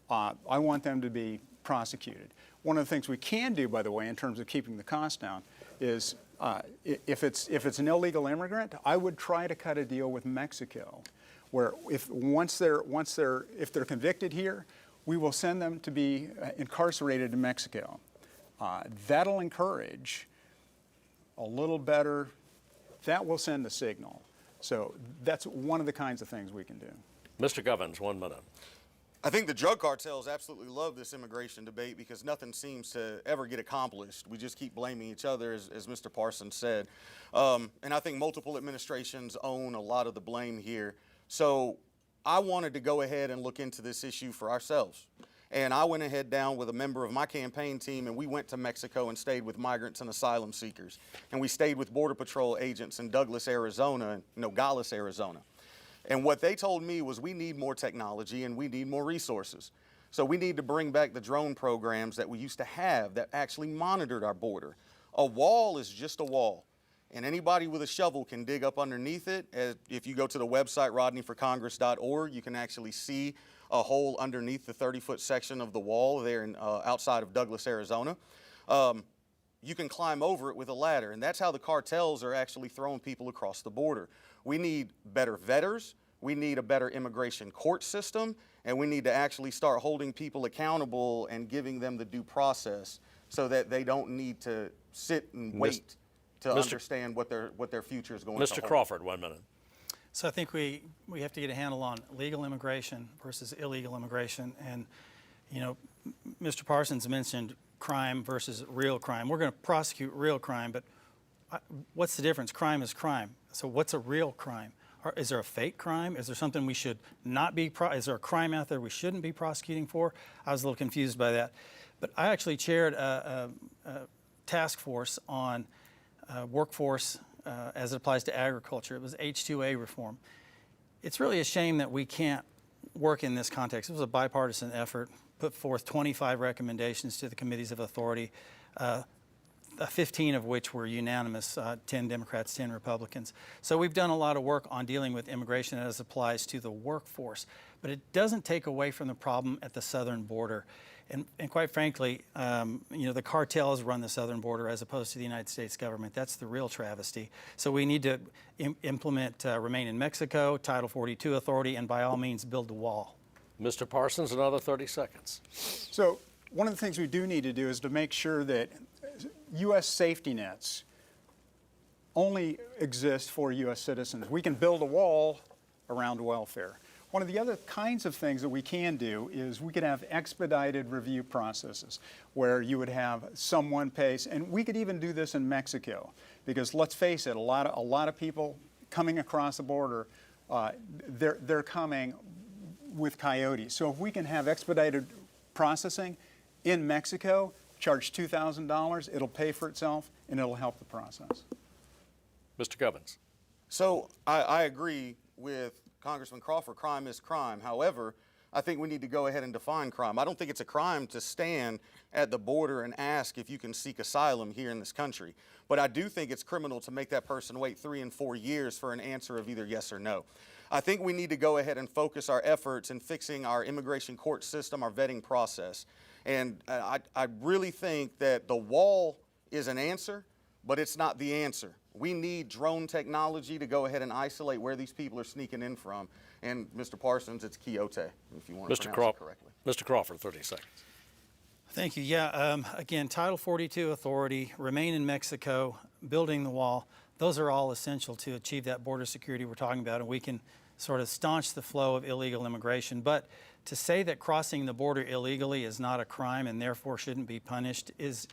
I want them to be prosecuted. One of the things we can do, by the way, in terms of keeping the cost down, is if it's an illegal immigrant, I would try to cut a deal with Mexico, where if they're convicted here, we will send them to be incarcerated in Mexico. That'll encourage a little better. That will send a signal. So that's one of the kinds of things we can do. Mr. Govens, 1 minute. I think the drug cartels absolutely love this immigration debate because nothing seems to ever get accomplished. We just keep blaming each other, as Mr. Parsons said. And I think multiple administrations own a lot of the blame here. So I wanted to go ahead and look into this issue for ourselves. And I went ahead down with a member of my campaign team, and we went to Mexico and stayed with migrants and asylum seekers. And we stayed with Border Patrol agents in Douglas, Arizona, and Nogales, Arizona. And what they told me was we need more technology and we need more resources. So we need to bring back the drone programs that we used to have that actually monitored our border. A wall is just a wall. And anybody with a shovel can dig up underneath it. If you go to the website, rodneyforcongress.org, you can actually see a hole underneath the 30-foot section of the wall there outside of Douglas, Arizona. You can climb over it with a ladder, and that's how the cartels are actually throwing people across the border. We need better vetters, we need a better immigration court system, and we need to actually start holding people accountable and giving them the due process so that they don't need to sit and wait to understand what their future is going to hold. Mr. Crawford, 1 minute. So I think we have to get a handle on legal immigration versus illegal immigration. And, Mr. Parsons mentioned crime versus real crime. We're going to prosecute real crime, but what's the difference? Crime is crime. So what's a real crime? Is there a fake crime? Is there something we should not be, is there a crime out there we shouldn't be prosecuting for? I was a little confused by that. But I actually chaired a task force on workforce as it applies to agriculture. It was H-2A reform. It's really a shame that we can't work in this context. It was a bipartisan effort, put forth 25 recommendations to the committees of authority, 15 of which were unanimous, 10 Democrats, 10 Republicans. So we've done a lot of work on dealing with immigration as it applies to the workforce, but it doesn't take away from the problem at the southern border. And quite frankly, the cartels run the southern border as opposed to the United States government. That's the real travesty. So we need to implement Remain in Mexico, Title 42 authority, and by all means build the wall. Mr. Parsons, another 30 seconds. So one of the things we do need to do is to make sure that U.S. safety nets only exist for U.S. citizens. We can build a wall around welfare. One of the other kinds of things that we can do is we could have expedited review processes where you would have someone pace, and we could even do this in Mexico, because let's face it, a lot of people coming across the border, they're coming with coyotes. So if we can have expedited processing in Mexico, charge $2,000, it'll pay for itself and it'll help the process. Mr. Govens. So I agree with Congressman Crawford. Crime is crime. However, I think we need to go ahead and define crime. I don't think it's a crime to stand at the border and ask if you can seek asylum here in this country. But I do think it's criminal to make that person wait 3 and 4 years for an answer of either yes or no. I think we need to go ahead and focus our efforts in fixing our immigration court system, our vetting process. And I really think that the wall is an answer, but it's not the answer. We need drone technology to go ahead and isolate where these people are sneaking in from. And Mr. Parsons, it's Quixote, if you want to pronounce it correctly. Mr. Crawford, 30 seconds. Thank you. Yeah, again, Title 42 authority, Remain in Mexico, building the wall, those are all essential to achieve that border security we're talking about, and we can sort of staunch the flow of illegal immigration. But to say that crossing the border illegally is not a crime and therefore shouldn't be punished is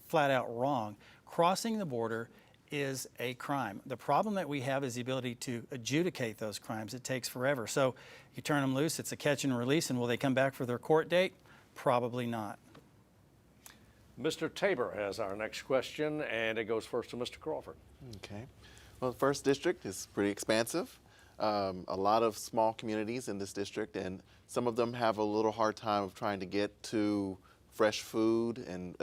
flat out wrong. Crossing the border is a crime. The problem that we have is the ability to adjudicate those crimes. It takes forever. So you turn them loose, it's a catch and release, and will they come back for their court date? Probably not. Mr. Tabor has our next question, and it goes first to Mr. Crawford. Okay. Well, the first district is pretty expansive. A lot of small communities in this district, and some of them have a little hard time of trying to get to fresh food and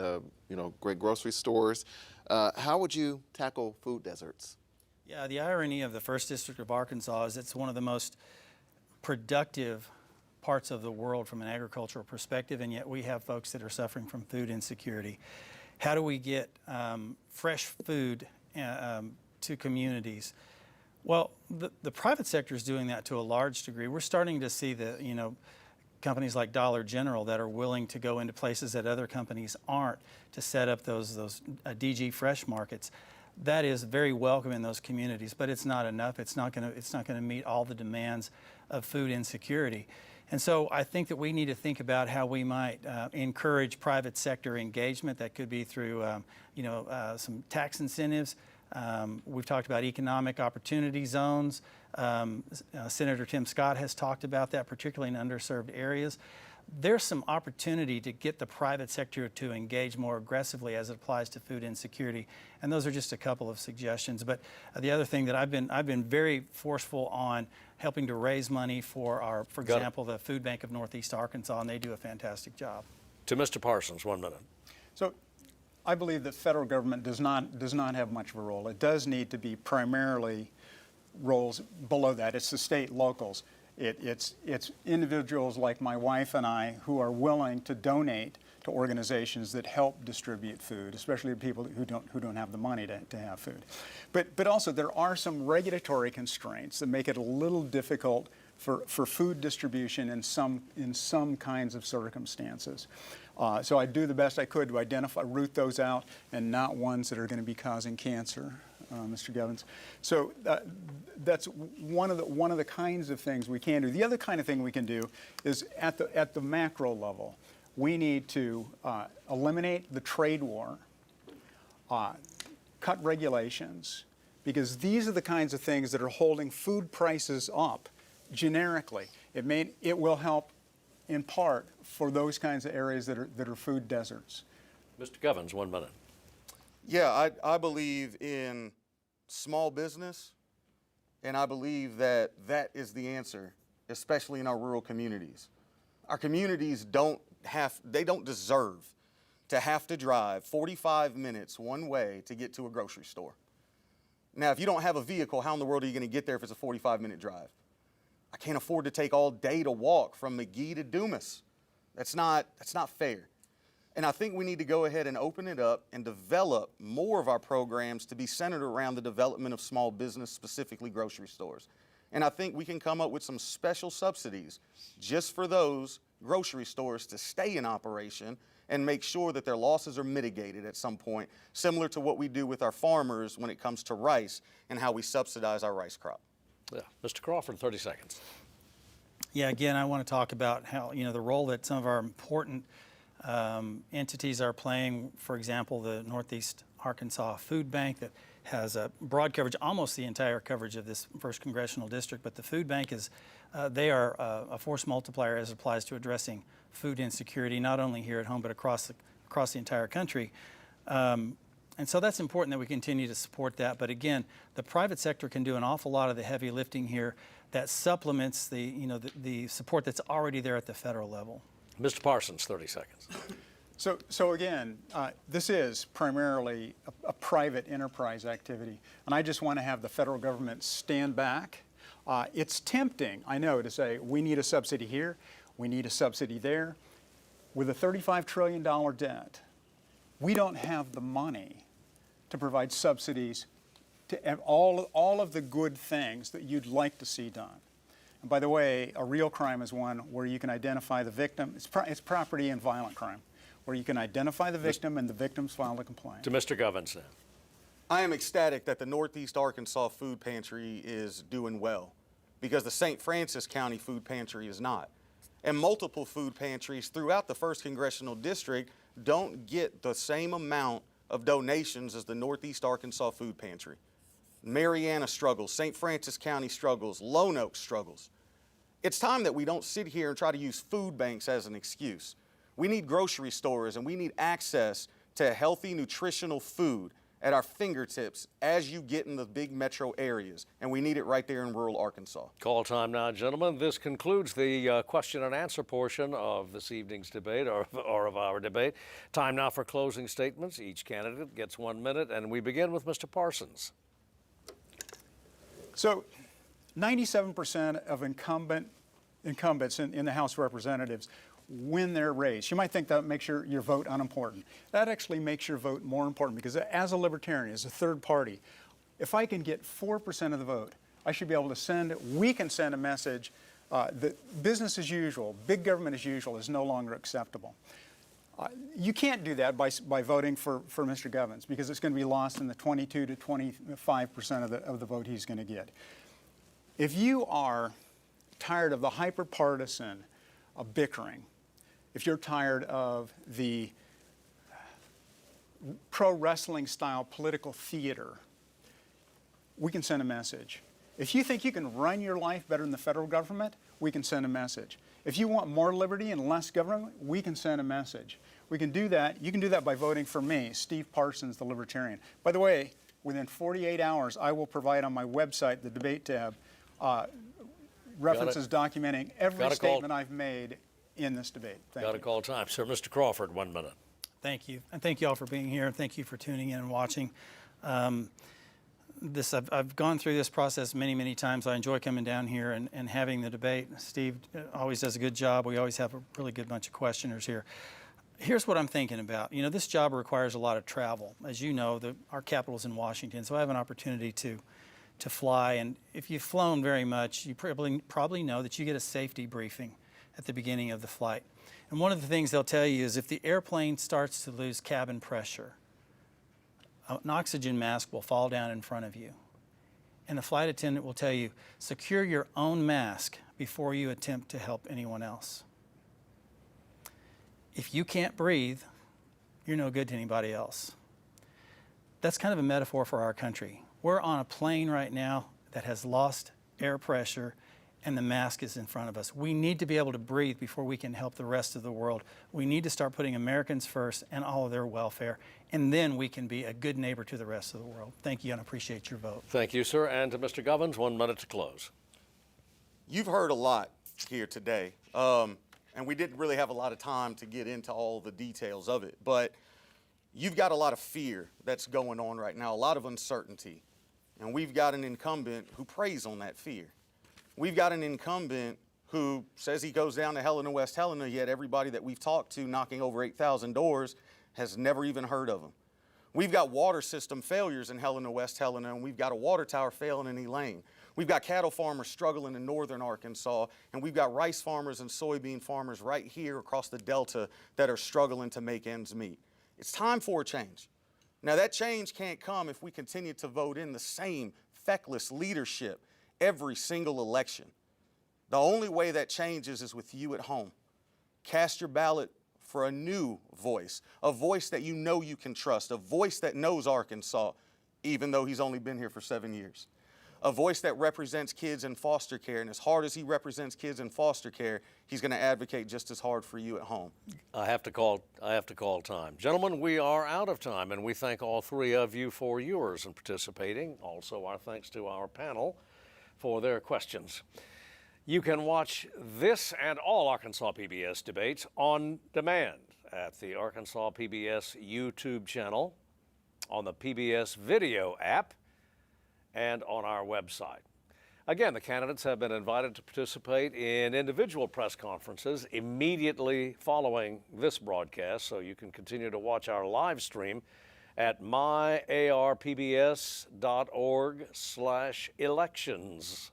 great grocery stores. How would you tackle food deserts? Yeah, the irony of the 1st District of Arkansas is it's one of the most productive parts of the world from an agricultural perspective, and yet we have folks that are suffering from food insecurity. How do we get fresh food to communities? Well, the private sector is doing that to a large degree. We're starting to see companies like Dollar General that are willing to go into places that other companies aren't to set up those DG Fresh markets. That is very welcome in those communities, but it's not enough. It's not going to meet all the demands of food insecurity. And so I think that we need to think about how we might encourage private sector engagement. That could be through some tax incentives. We've talked about economic opportunity zones. Senator Tim Scott has talked about that, particularly in underserved areas. There's some opportunity to get the private sector to engage more aggressively as it applies to food insecurity, and those are just a couple of suggestions. But the other thing that I've been very forceful on helping to raise money for example, the Food Bank of Northeast Arkansas, and they do a fantastic job. To Mr. Parsons, 1 minute. So I believe the federal government does not have much of a role. It does need to be primarily roles below that. It's the state locals. It's individuals like my wife and I who are willing to donate to organizations that help distribute food, especially people who don't have the money to have food. But also there are some regulatory constraints that make it a little difficult for food distribution in some kinds of circumstances. So I do the best I could to root those out, and not ones that are going to be causing cancer, Mr. Govens. So that's one of the kinds of things we can do. The other kind of thing we can do is at the macro level. We need to eliminate the trade war, cut regulations, because these are the kinds of things that are holding food prices up generically. It will help in part for those kinds of areas that are food deserts. Mr. Govens, 1 minute. Yeah, I believe in small business, and I believe that is the answer, especially in our rural communities. Our communities don't deserve to have to drive 45 minutes one way to get to a grocery store. Now, if you don't have a vehicle, how in the world are you going to get there if it's a 45-minute drive? I can't afford to take all day to walk from McGee to Dumas. That's not fair. And I think we need to go ahead and open it up and develop more of our programs to be centered around the development of small business, specifically grocery stores. And I think we can come up with some special subsidies just for those grocery stores to stay in operation and make sure that their losses are mitigated at some point, similar to what we do with our farmers when it comes to rice and how we subsidize our rice crop. Yeah. Mr. Crawford, 30 seconds. Yeah, again, I want to talk about how, the role that some of our important entities are playing. For example, the Northeast Arkansas Food Bank that has a broad coverage, almost the entire coverage of this 1st Congressional District. But the Food Bank they are a force multiplier as it applies to addressing food insecurity, not only here at home, but across the entire country. And so that's important that we continue to support that. But again, the private sector can do an awful lot of the heavy lifting here that supplements the support that's already there at the federal level. Mr. Parsons, 30 seconds. So again, this is primarily a private enterprise activity, and I just want to have the federal government stand back. It's tempting, I know, to say we need a subsidy here, we need a subsidy there. With a $35 trillion debt, we don't have the money to provide subsidies to all of the good things that you'd like to see done. And by the way, a real crime is one where you can identify the victim. It's property and violent crime, where you can identify the victim and the victims file a complaint. To Mr. Govens now. I am ecstatic that the Northeast Arkansas Food Pantry is doing well, because the St. Francis County Food Pantry is not. And multiple food pantries throughout the 1st Congressional District don't get the same amount of donations as the Northeast Arkansas Food Pantry. Mariana struggles, St. Francis County struggles, Lone Oak struggles. It's time that we don't sit here and try to use food banks as an excuse. We need grocery stores and we need access to healthy, nutritional food. at our fingertips as you get in the big metro areas, and we need it right there in rural Arkansas. Call time now, gentlemen. This concludes the question and answer portion of this evening's debate, or of our debate. Time now for closing statements. Each candidate gets 1 minute, and we begin with Mr. Parsons. So 97% of incumbents in the House of Representatives win their race. You might think that makes your vote unimportant. That actually makes your vote more important, because as a Libertarian, as a third party, if I can get 4% of the vote, I should be able to we can send a message that business as usual, big government as usual is no longer acceptable. You can't do that by voting for Mr. Govens, because it's going to be lost in the 22 to 25% of the vote he's going to get. If you are tired of the hyper-partisan bickering, if you're tired of the pro-wrestling style political theater, we can send a message. If you think you can run your life better than the federal government, we can send a message. If you want more liberty and less government, we can send a message. We can do that. You can do that by voting for me, Steve Parsons, the Libertarian. By the way, within 48 hours, I will provide on my website, the debate tab, references documenting every statement I've made in this debate. Thank you. Got to call time. Sir, Mr. Crawford, 1 minute. Thank you. And thank you all for being here, and thank you for tuning in and watching. I've gone through this process many, many times. I enjoy coming down here and having the debate. Steve always does a good job. We always have a really good bunch of questioners here. Here's what I'm thinking about. You know, this job requires a lot of travel. As you know, our capital's in Washington, so I have an opportunity to fly. And if you've flown very much, you probably know that you get a safety briefing at the beginning of the flight. And one of the things they'll tell you is if the airplane starts to lose cabin pressure, an oxygen mask will fall down in front of you. And the flight attendant will tell you, secure your own mask before you attempt to help anyone else. If you can't breathe, you're no good to anybody else. That's kind of a metaphor for our country. We're on a plane right now that has lost air pressure, and the mask is in front of us. We need to be able to breathe before we can help the rest of the world. We need to start putting Americans first and all of their welfare, and then we can be a good neighbor to the rest of the world. Thank you, and I appreciate your vote. Thank you, sir. And to Mr. Govens, 1 minute to close. You've heard a lot here today, and we didn't really have a lot of time to get into all the details of it, but you've got a lot of fear that's going on right now, a lot of uncertainty, and we've got an incumbent who preys on that fear. We've got an incumbent who says he goes down to Helena, West Helena, yet everybody that we've talked to knocking over 8,000 doors has never even heard of him. We've got water system failures in Helena, West Helena, and we've got a water tower failing in Elaine. We've got cattle farmers struggling in northern Arkansas, and we've got rice farmers and soybean farmers right here across the Delta that are struggling to make ends meet. It's time for a change. Now, that change can't come if we continue to vote in the same feckless leadership every single election. The only way that changes is with you at home. Cast your ballot for a new voice, a voice that you know you can trust, a voice that knows Arkansas, even though he's only been here for 7 years. A voice that represents kids in foster care, and as hard as he represents kids in foster care, he's going to advocate just as hard for you at home. I have to call time. Gentlemen, we are out of time, and we thank all three of you for yours and participating. Also, our thanks to our panel for their questions. You can watch this and all Arkansas PBS debates on demand at the Arkansas PBS YouTube channel, on the PBS video app, and on our website. Again, the candidates have been invited to participate in individual press conferences immediately following this broadcast, so you can continue to watch our live stream at myarpbs.org/elections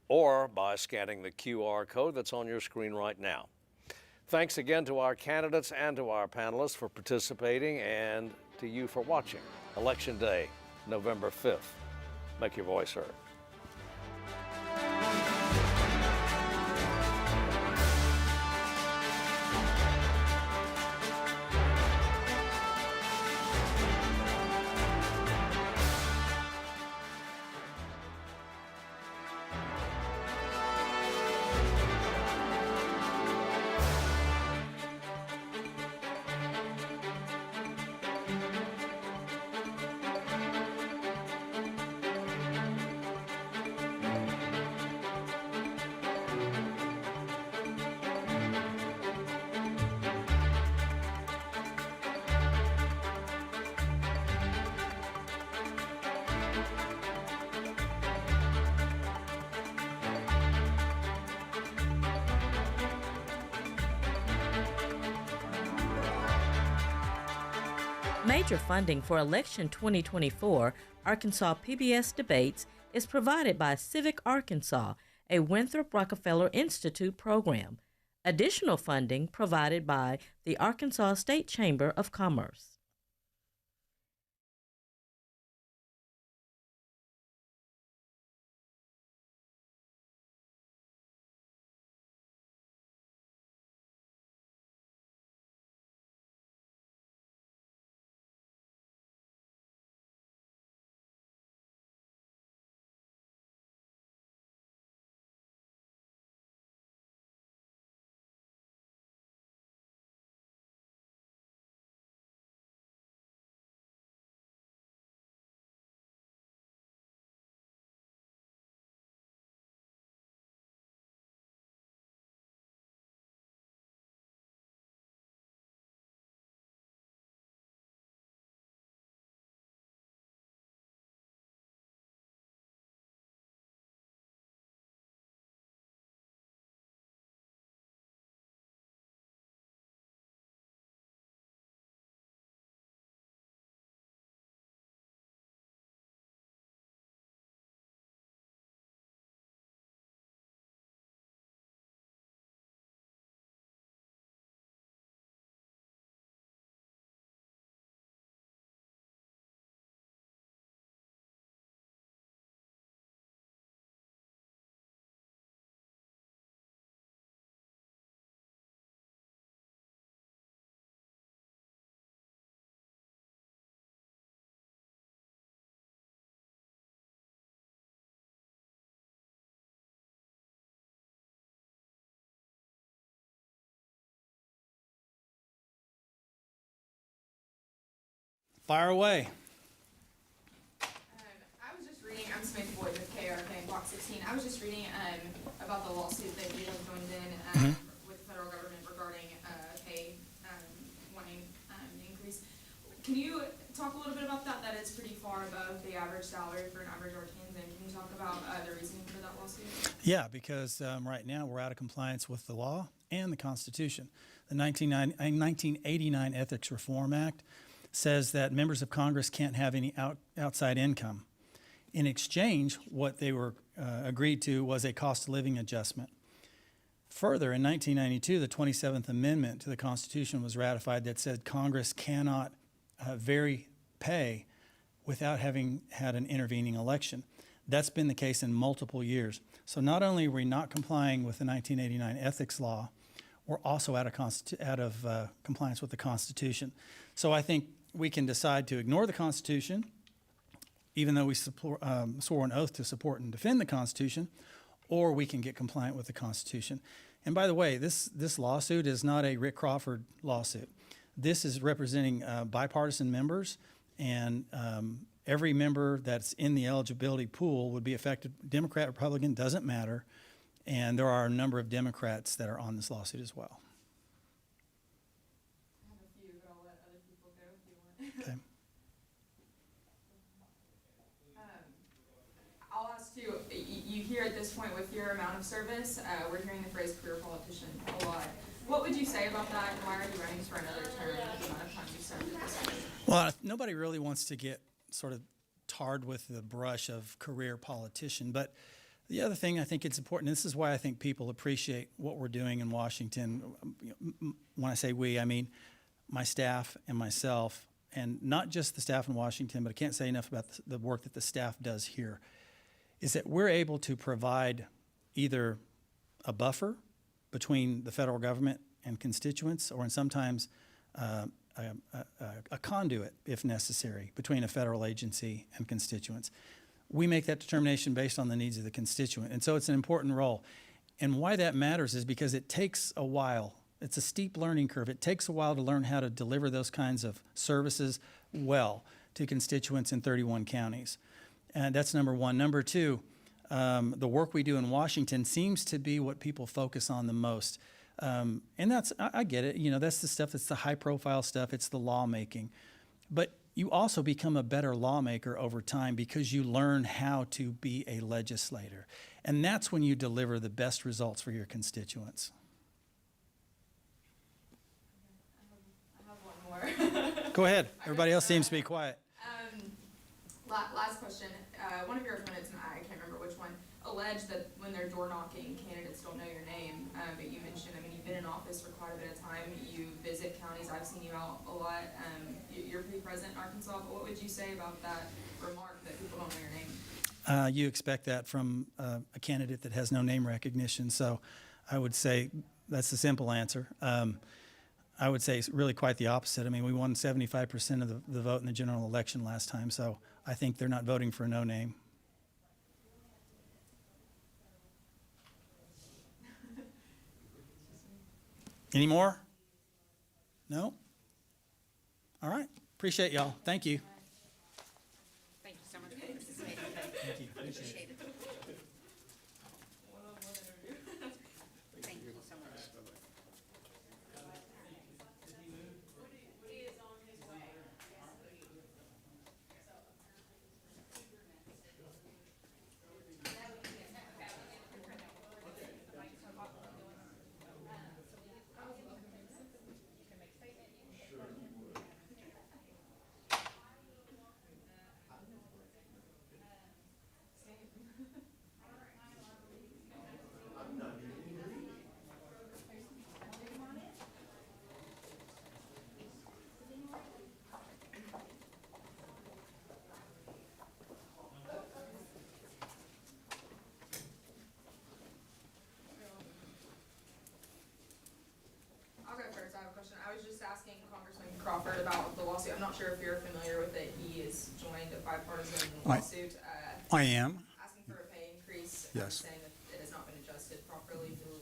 or by scanning the QR code that's on your screen right now. Thanks again to our candidates and to our panelists for participating, and to you for watching. Election Day, November 5th. Make your voice heard. Major funding for election 2024 Arkansas PBS debates is provided by Civic Arkansas, a Winthrop Rockefeller Institute program. Additional funding provided by the Arkansas State Chamber of Commerce. Fire away. I was just reading, I'm Smith Boyd with KRK Block 16. I was just reading about the lawsuit that you have joined in with the federal government regarding pay wanting the increase. Can you talk a little bit about that? That it's pretty far above the average salary for an average Arkansan. Can you talk about the reasoning for that lawsuit? Yeah, because right now we're out of compliance with the law and the Constitution. The 1989 Ethics Reform Act says that members of Congress can't have any outside income. In exchange, what they were agreed to was a cost of living adjustment. Further, in 1992, the 27th Amendment to the Constitution was ratified that said Congress cannot vary pay without having had an intervening election. That's been the case in multiple years. So not only are we not complying with the 1989 ethics law, we're also out of compliance with the Constitution. So I think we can decide to ignore the Constitution, even though we swore an oath to support and defend the Constitution, or we can get compliant with the Constitution. And by the way, this lawsuit is not a Rick Crawford lawsuit. This is representing bipartisan members, and every member that's in the eligibility pool would be affected. Democrat, Republican, doesn't matter. And there are a number of Democrats that are on this lawsuit as well. I have a few, but I'll let other people go if you want. Okay. I'll ask you, you hear at this point with your amount of service, we're hearing the phrase career politician a lot. What would you say about that, and why are you running for another term with the amount of time you've served at this point? Well, nobody really wants to get sort of tarred with the brush of career politician, but the other thing I think it's important, this is why I think people appreciate what we're doing in Washington. When I say we, I mean my staff and myself, and not just the staff in Washington, but I can't say enough about the work that the staff does here, is that we're able to provide either a buffer between the federal government and constituents, or in sometimes a conduit, if necessary, between a federal agency and constituents. We make that determination based on the needs of the constituent. And so it's an important role. And why that matters is because it takes a while. It's a steep learning curve. It takes a while to learn how to deliver those kinds of services well to constituents in 31 counties. And that's number one. Number two, the work we do in Washington seems to be what people focus on the most. And that's, I get it, you know, that's the stuff, that's the high profile stuff, it's the lawmaking. But you also become a better lawmaker over time because you learn how to be a legislator. And that's when you deliver the best results for your constituents. I have one more. Go ahead. Everybody else seems to be quiet. Last question. One of your opponents, and I can't remember which one, alleged that when they're door knocking, candidates don't know your name. But you mentioned, I mean, you've been in office for quite a bit of time. You visit counties. I've seen you out a lot. You're pretty present in Arkansas. But what would you say about that remark that people don't know your name? You expect that from a candidate that has no name recognition. So I would say that's the simple answer. I would say it's really quite the opposite. I mean, we won 75% of the vote in the general election last time, so I think they're not voting for a no name. Any more? No? All right. Appreciate y'all. Thank you. Thank you so much. Thank you. Appreciate it. Thank you so much. I'll go first. I have a question. I was just asking Congressman Crawford about the lawsuit. I'm not sure if you're familiar with it. He has joined a bipartisan lawsuit. I am. Asking for a pay increase. Yes. Saying that it has not been adjusted properly for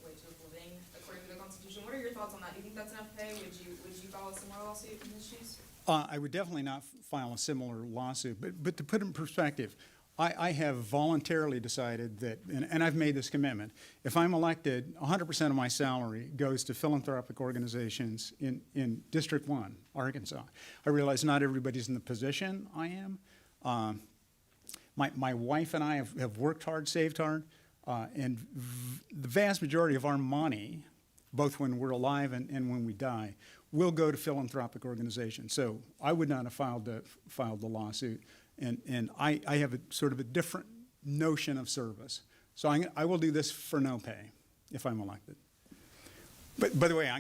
wages of living according to the Constitution. What are your thoughts on that? Do you think that's enough pay? Would you file a similar lawsuit in his shoes? I would definitely not file a similar lawsuit, but to put it in perspective, I have voluntarily decided that, and I've made this commitment, if I'm elected, 100% of my salary goes to philanthropic organizations in District 1, Arkansas. I realize not everybody's in the position I am. My wife and I have worked hard, saved hard, and the vast majority of our money, both when we're alive and when we die, will go to philanthropic organizations. So I would not have filed the lawsuit. And I have a sort of a different notion of service. So I will do this for no pay if I'm elected. But by the way,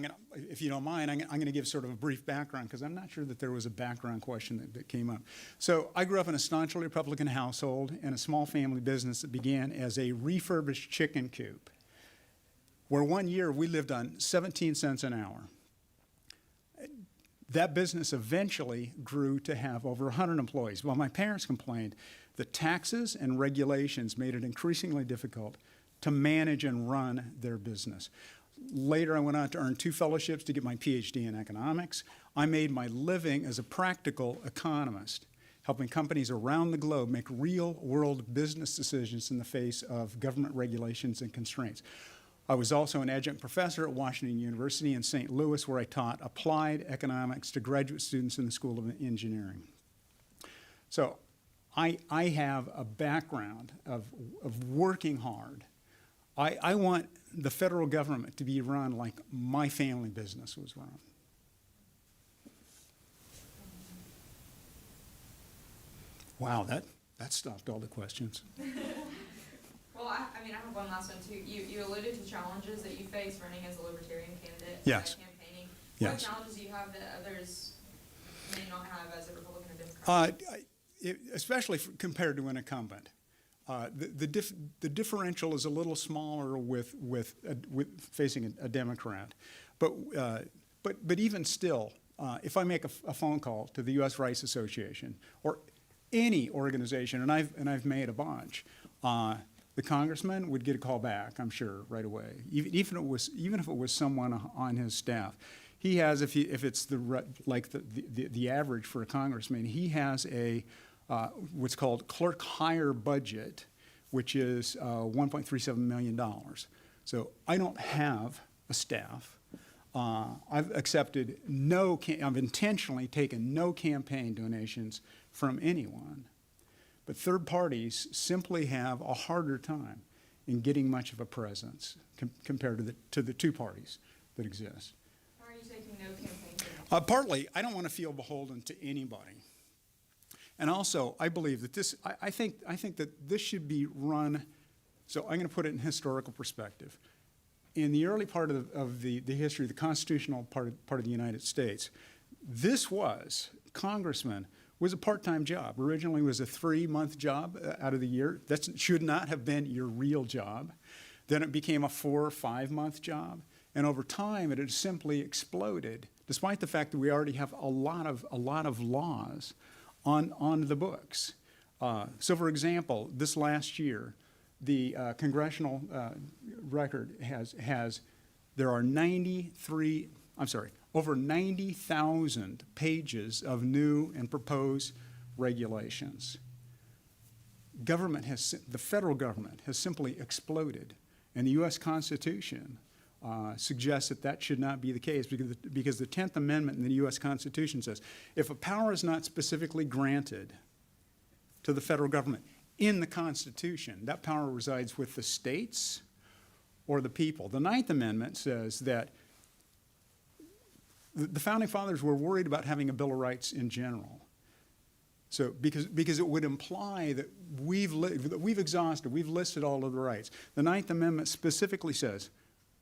if you don't mind, I'm going to give sort of a brief background because I'm not sure that there was a background question that came up. So I grew up in a staunchly Republican household in a small family business that began as a refurbished chicken coop, where one year we lived on 17 cents an hour. That business eventually grew to have over 100 employees. Well, my parents complained that taxes and regulations made it increasingly difficult to manage and run their business. Later, I went on to earn 2 fellowships to get my PhD in economics. I made my living as a practical economist, helping companies around the globe make real-world business decisions in the face of government regulations and constraints. I was also an adjunct professor at Washington University in St. Louis, where I taught applied economics to graduate students in the School of Engineering. So I have a background of working hard. I want the federal government to be run like my family business was run. Wow, that stopped all the questions. Well, I mean, I have one last one too. You alluded to challenges that you face running as a Libertarian candidate. Yes. Campaigning. Yes. What challenges do you have that others may not have as a Republican or Democrat? Especially compared to an incumbent. The differential is a little smaller with facing a Democrat, but even still, if I make a phone call to the U.S. Rights Association or any organization, and I've made a bunch, the congressman would get a call back, I'm sure, right away. Even if it was someone on his staff, he has, if it's the average for a congressman, he has a what's called clerk hire budget, which is $1.37 million. So I don't have a staff. I've intentionally taken no campaign donations from anyone. But third parties simply have a harder time in getting much of a presence compared to the 2 parties that exist. How are you taking no campaign? Partly, I don't want to feel beholden to anybody. And also, I believe that this, I think that this should be run, so I'm going to put it in historical perspective. In the early part of the history, the constitutional part of the United States, this was, congressman was a part-time job. Originally it was a 3-month job out of the year. That should not have been your real job. Then it became a 4 or 5-month job. And over time, it had simply exploded, despite the fact that we already have a lot of laws on the books. So for example, this last year, the Congressional record there are over 90,000 pages of new and proposed regulations. The federal government has simply exploded, and the U.S. Constitution suggests that should not be the case because the 10th Amendment in the U.S. Constitution says if a power is not specifically granted to the federal government in the Constitution, that power resides with the states or the people. The 9th Amendment says that the Founding Fathers were worried about having a Bill of Rights in general. So because it would imply that we've listed all of the rights. The 9th Amendment specifically says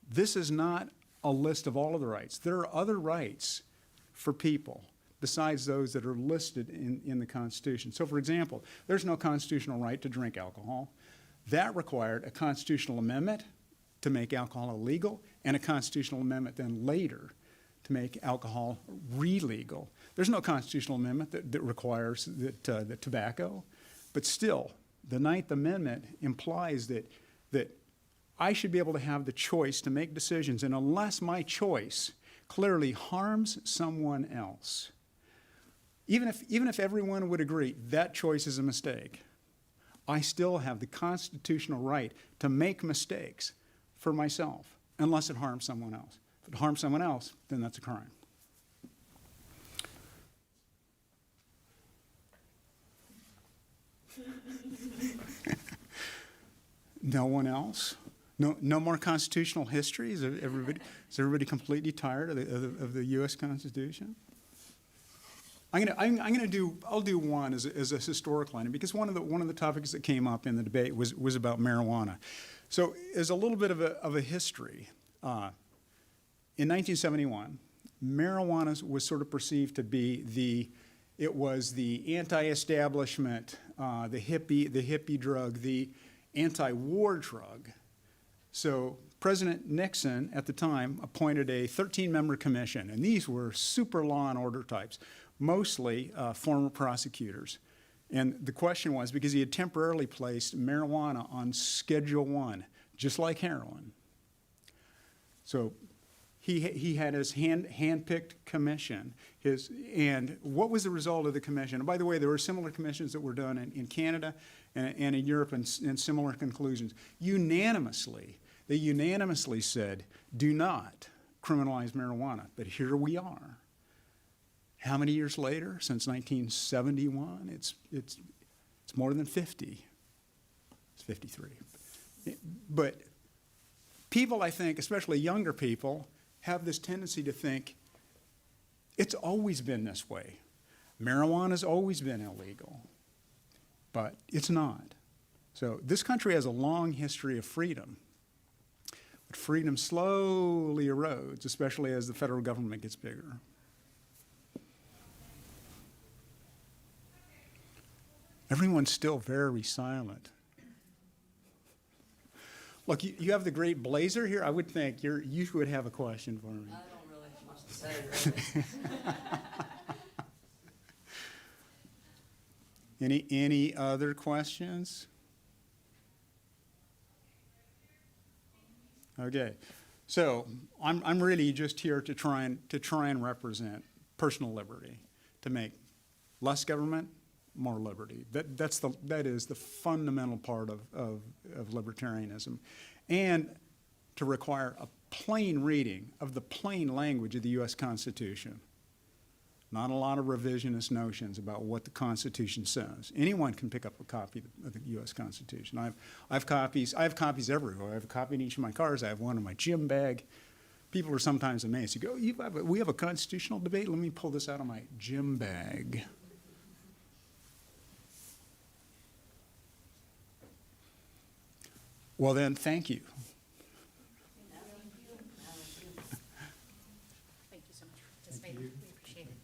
this is not a list of all of the rights. There are other rights for people besides those that are listed in the Constitution. So for example, there's no constitutional right to drink alcohol. That required a constitutional amendment to make alcohol illegal, and a constitutional amendment then later to make alcohol re-legal. There's no constitutional amendment that requires that tobacco, but still, the 9th Amendment implies that I should be able to have the choice to make decisions, and unless my choice clearly harms someone else, even if everyone would agree that choice is a mistake, I still have the constitutional right to make mistakes for myself, unless it harms someone else. If it harms someone else, then that's a crime. No one else? No more constitutional history? Is everybody completely tired of the U.S. Constitution? I'll do one as a historical item, because one of the topics that came up in the debate was about marijuana. So as a little bit of a history, in 1971, marijuana was sort of perceived to be the anti-establishment, the hippie drug, the anti-war drug. So President Nixon at the time appointed a 13-member commission, and these were super law and order types, mostly former prosecutors. And the question was, because he had temporarily placed marijuana on Schedule I, just like heroin. So he had his hand-picked commission. And what was the result of the commission? And by the way, there were similar commissions that were done in Canada and in Europe, and similar conclusions. They unanimously said, do not criminalize marijuana. But here we are. How many years later? Since 1971, it's more than 50. It's 53. But people, I think, especially younger people, have this tendency to think it's always been this way. Marijuana's always been illegal, but it's not. So this country has a long history of freedom, but freedom slowly erodes, especially as the federal government gets bigger. Everyone's still very silent. Look, you have the great Blazer here. I would think you would have a question for me. I don't really have much to say, really. Any other questions? Okay, so I'm really just here to try and represent personal liberty, to make less government, more liberty. That is the fundamental part of libertarianism, and to require a plain reading of the plain language of the U.S. Constitution. Not a lot of revisionist notions about what the Constitution says. Anyone can pick up a copy of the U.S. Constitution. I have copies everywhere. I have a copy in each of my cars. I have one in my gym bag. People are sometimes amazed. You go, we have a constitutional debate? Let me pull this out of my gym bag. Well then, thank you. Thank you so much for participating. We appreciate it.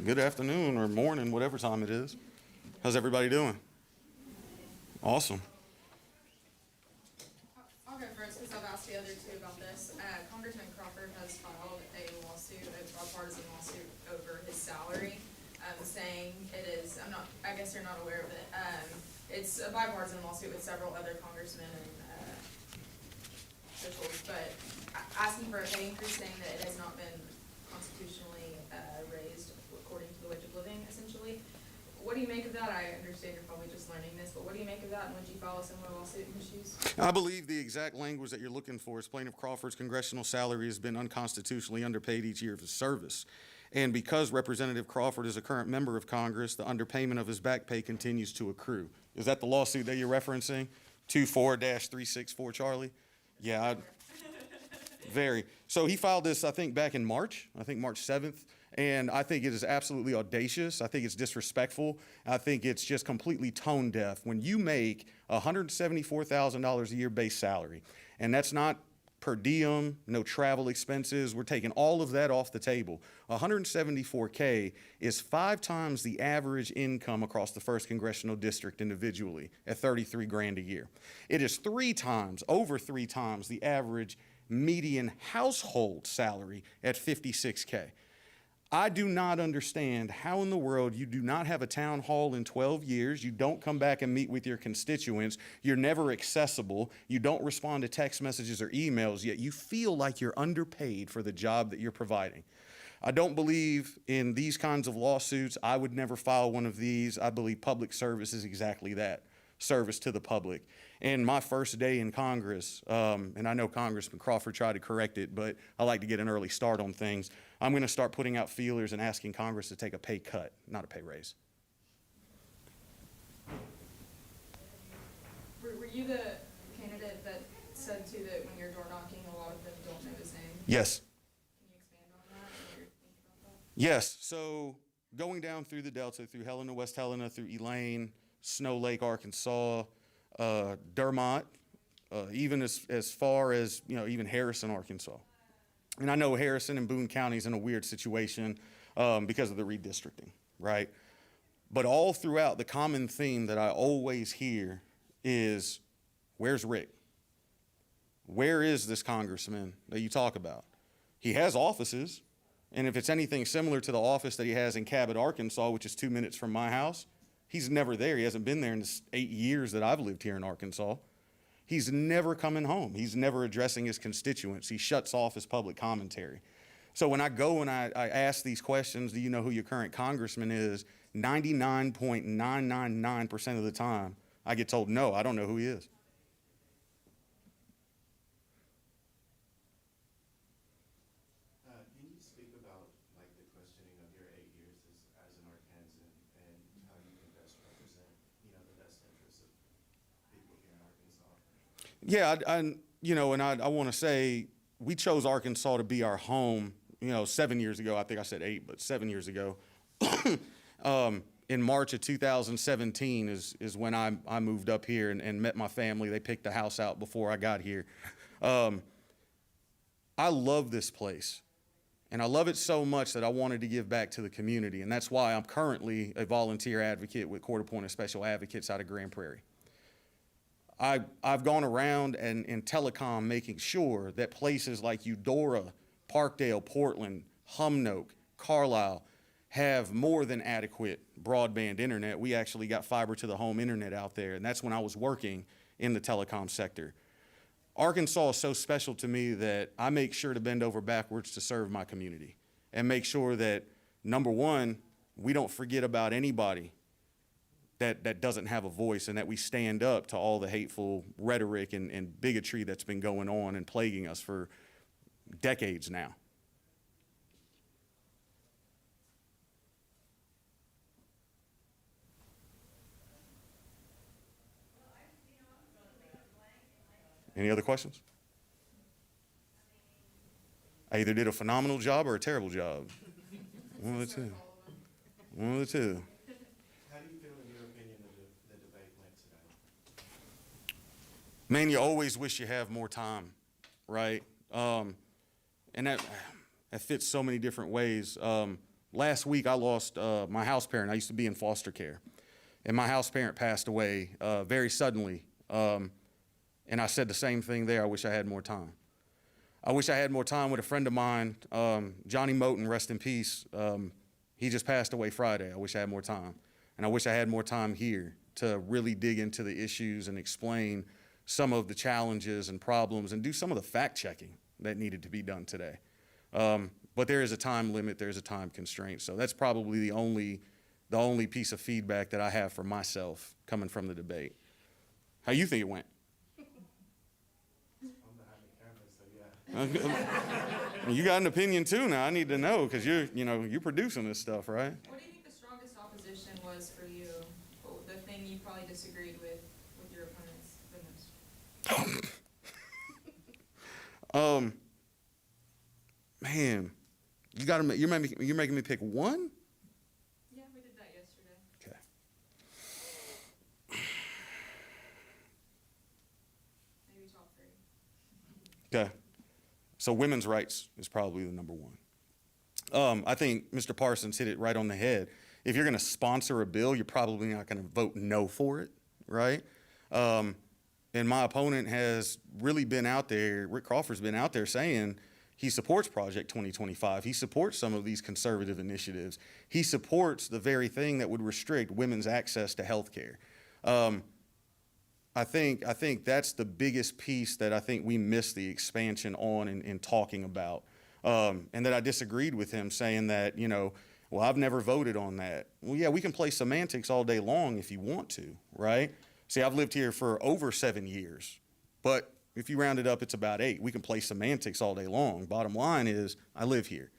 Good afternoon or morning, whatever time it is. How's everybody doing? Awesome. I'll go first because I've asked the other two about this. Congressman Crawford has filed a lawsuit, a bipartisan lawsuit over his salary, saying it is, I guess you're not aware of it. It's a bipartisan lawsuit with several other congressmen and officials, but asking for a pay increase, saying that it has not been constitutionally raised according to the wage of living, essentially. What do you make of that? I understand you're probably just learning this, but what do you make of that, and would you file a similar lawsuit in his shoes? I believe the exact language that you're looking for is Plaintiff Crawford's congressional salary has been unconstitutionally underpaid each year of his service. And because Representative Crawford is a current member of Congress, the underpayment of his back pay continues to accrue. Is that the lawsuit that you're referencing? 24-364, Charlie? Yeah, very. So he filed this, I think, back in March, March 7th. And I think it is absolutely audacious. I think it's disrespectful. I think it's just completely tone deaf. When you make $174,000 a year base salary, and that's not per diem, no travel expenses, we're taking all of that off the table. $174K is 5 times the average income across the 1st Congressional District individually at $33 grand a year. It is over 3 times the average median household salary at $56K. I do not understand how in the world you do not have a town hall in 12 years, you don't come back and meet with your constituents, you're never accessible, you don't respond to text messages or emails, yet you feel like you're underpaid for the job that you're providing. I don't believe in these kinds of lawsuits. I would never file one of these. I believe public service is exactly that, service to the public. And my first day in Congress, and I know Congressman Crawford tried to correct it, but I like to get an early start on things. I'm going to start putting out feelers and asking Congress to take a pay cut, not a pay raise. Were you the candidate that said too that when you're door knocking, a lot of them don't know his name? Yes. Can you expand on that? What you're thinking about that? Yes. So going down through the Delta, through Helena, West Helena, through Elaine, Snow Lake, Arkansas, Dermott, even as far as, even Harrison, Arkansas. And I know Harrison and Boone counties in a weird situation because of the redistricting, right? But all throughout, the common theme that I always hear is, where's Rick? Where is this congressman that you talk about? He has offices, and if it's anything similar to the office that he has in Cabot, Arkansas, which is 2 minutes from my house, he's never there. He hasn't been there in the 8 years that I've lived here in Arkansas. He's never coming home. He's never addressing his constituents. He shuts off his public commentary. So when I go and I ask these questions, do you know who your current congressman is? 99.999% of the time, I get told, no, I don't know who he is. Can you speak about the questioning of your 8 years as an Arkansan and how you can best represent, the best interests of people here in Arkansas? Yeah, I want to say we chose Arkansas to be our home, 7 years ago. I think I said 8, but 7 years ago. in March of 2017 is when I moved up here and met my family. They picked the house out before I got here. I love this place. And I love it so much that I wanted to give back to the community. And that's why I'm currently a volunteer advocate with court-appointed special advocates out of Grand Prairie. I've gone around and in telecom making sure that places like Eudora, Parkdale, Portland, Humnoke, Carlisle have more than adequate broadband internet. We actually got fiber to the home internet out there, and that's when I was working in the telecom sector. Arkansas is so special to me that I make sure to bend over backwards to serve my community and make sure that, number one, we don't forget about anybody that doesn't have a voice, and that we stand up to all the hateful rhetoric and bigotry that's been going on and plaguing us for decades now. Any other questions? I either did a phenomenal job or a terrible job. One of the two. One of the two. How do you feel, in your opinion, the debate went today? Man, you always wish you have more time, right? And that fits so many different ways. Last week, I lost my house parent. I used to be in foster care. And my house parent passed away very suddenly. And I said the same thing there. I wish I had more time. I wish I had more time with a friend of mine, Johnny Moten, rest in peace. He just passed away Friday. I wish I had more time. And I wish I had more time here to really dig into the issues and explain some of the challenges and problems and do some of the fact checking that needed to be done today. But there is a time limit, there's a time constraint. So that's probably the only piece of feedback that I have for myself coming from the debate. How you think it went? You got an opinion too now. I need to know because you're producing this stuff, right? What do you think the strongest opposition was for you? The thing you probably disagreed with your opponents the most? Man, you're making me pick one? Yeah, we did that yesterday. Okay. Maybe top 3. Okay. So women's rights is probably the number one. I think Mr. Parsons hit it right on the head. If you're going to sponsor a bill, you're probably not going to vote no for it, right? And my opponent has really been out there, Rick Crawford's been out there saying he supports Project 2025. He supports some of these conservative initiatives. He supports the very thing that would restrict women's access to health care. I think that's the biggest piece that I think we missed the expansion on in talking about. And that I disagreed with him saying that, well, I've never voted on that. Well, yeah, we can play semantics all day long if you want to, right? See, I've lived here for over 7 years, but if you round it up, it's about 8. We can play semantics all day long. Bottom line is, I live here.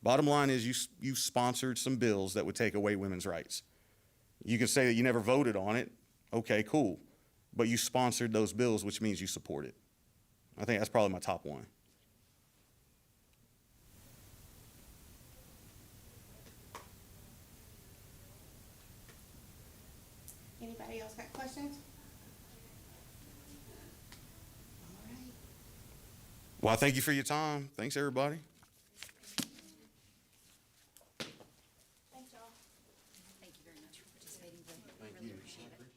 Bottom line is you sponsored some bills that would take away women's rights. You can say that you never voted on it. Okay, cool. But you sponsored those bills, which means you support it. I think that's probably my top one. Anybody else got questions? All right. Well, I thank you for your time. Thanks, everybody. Thanks, y'all. Thank you very much for participating. We Thank really you. appreciate it.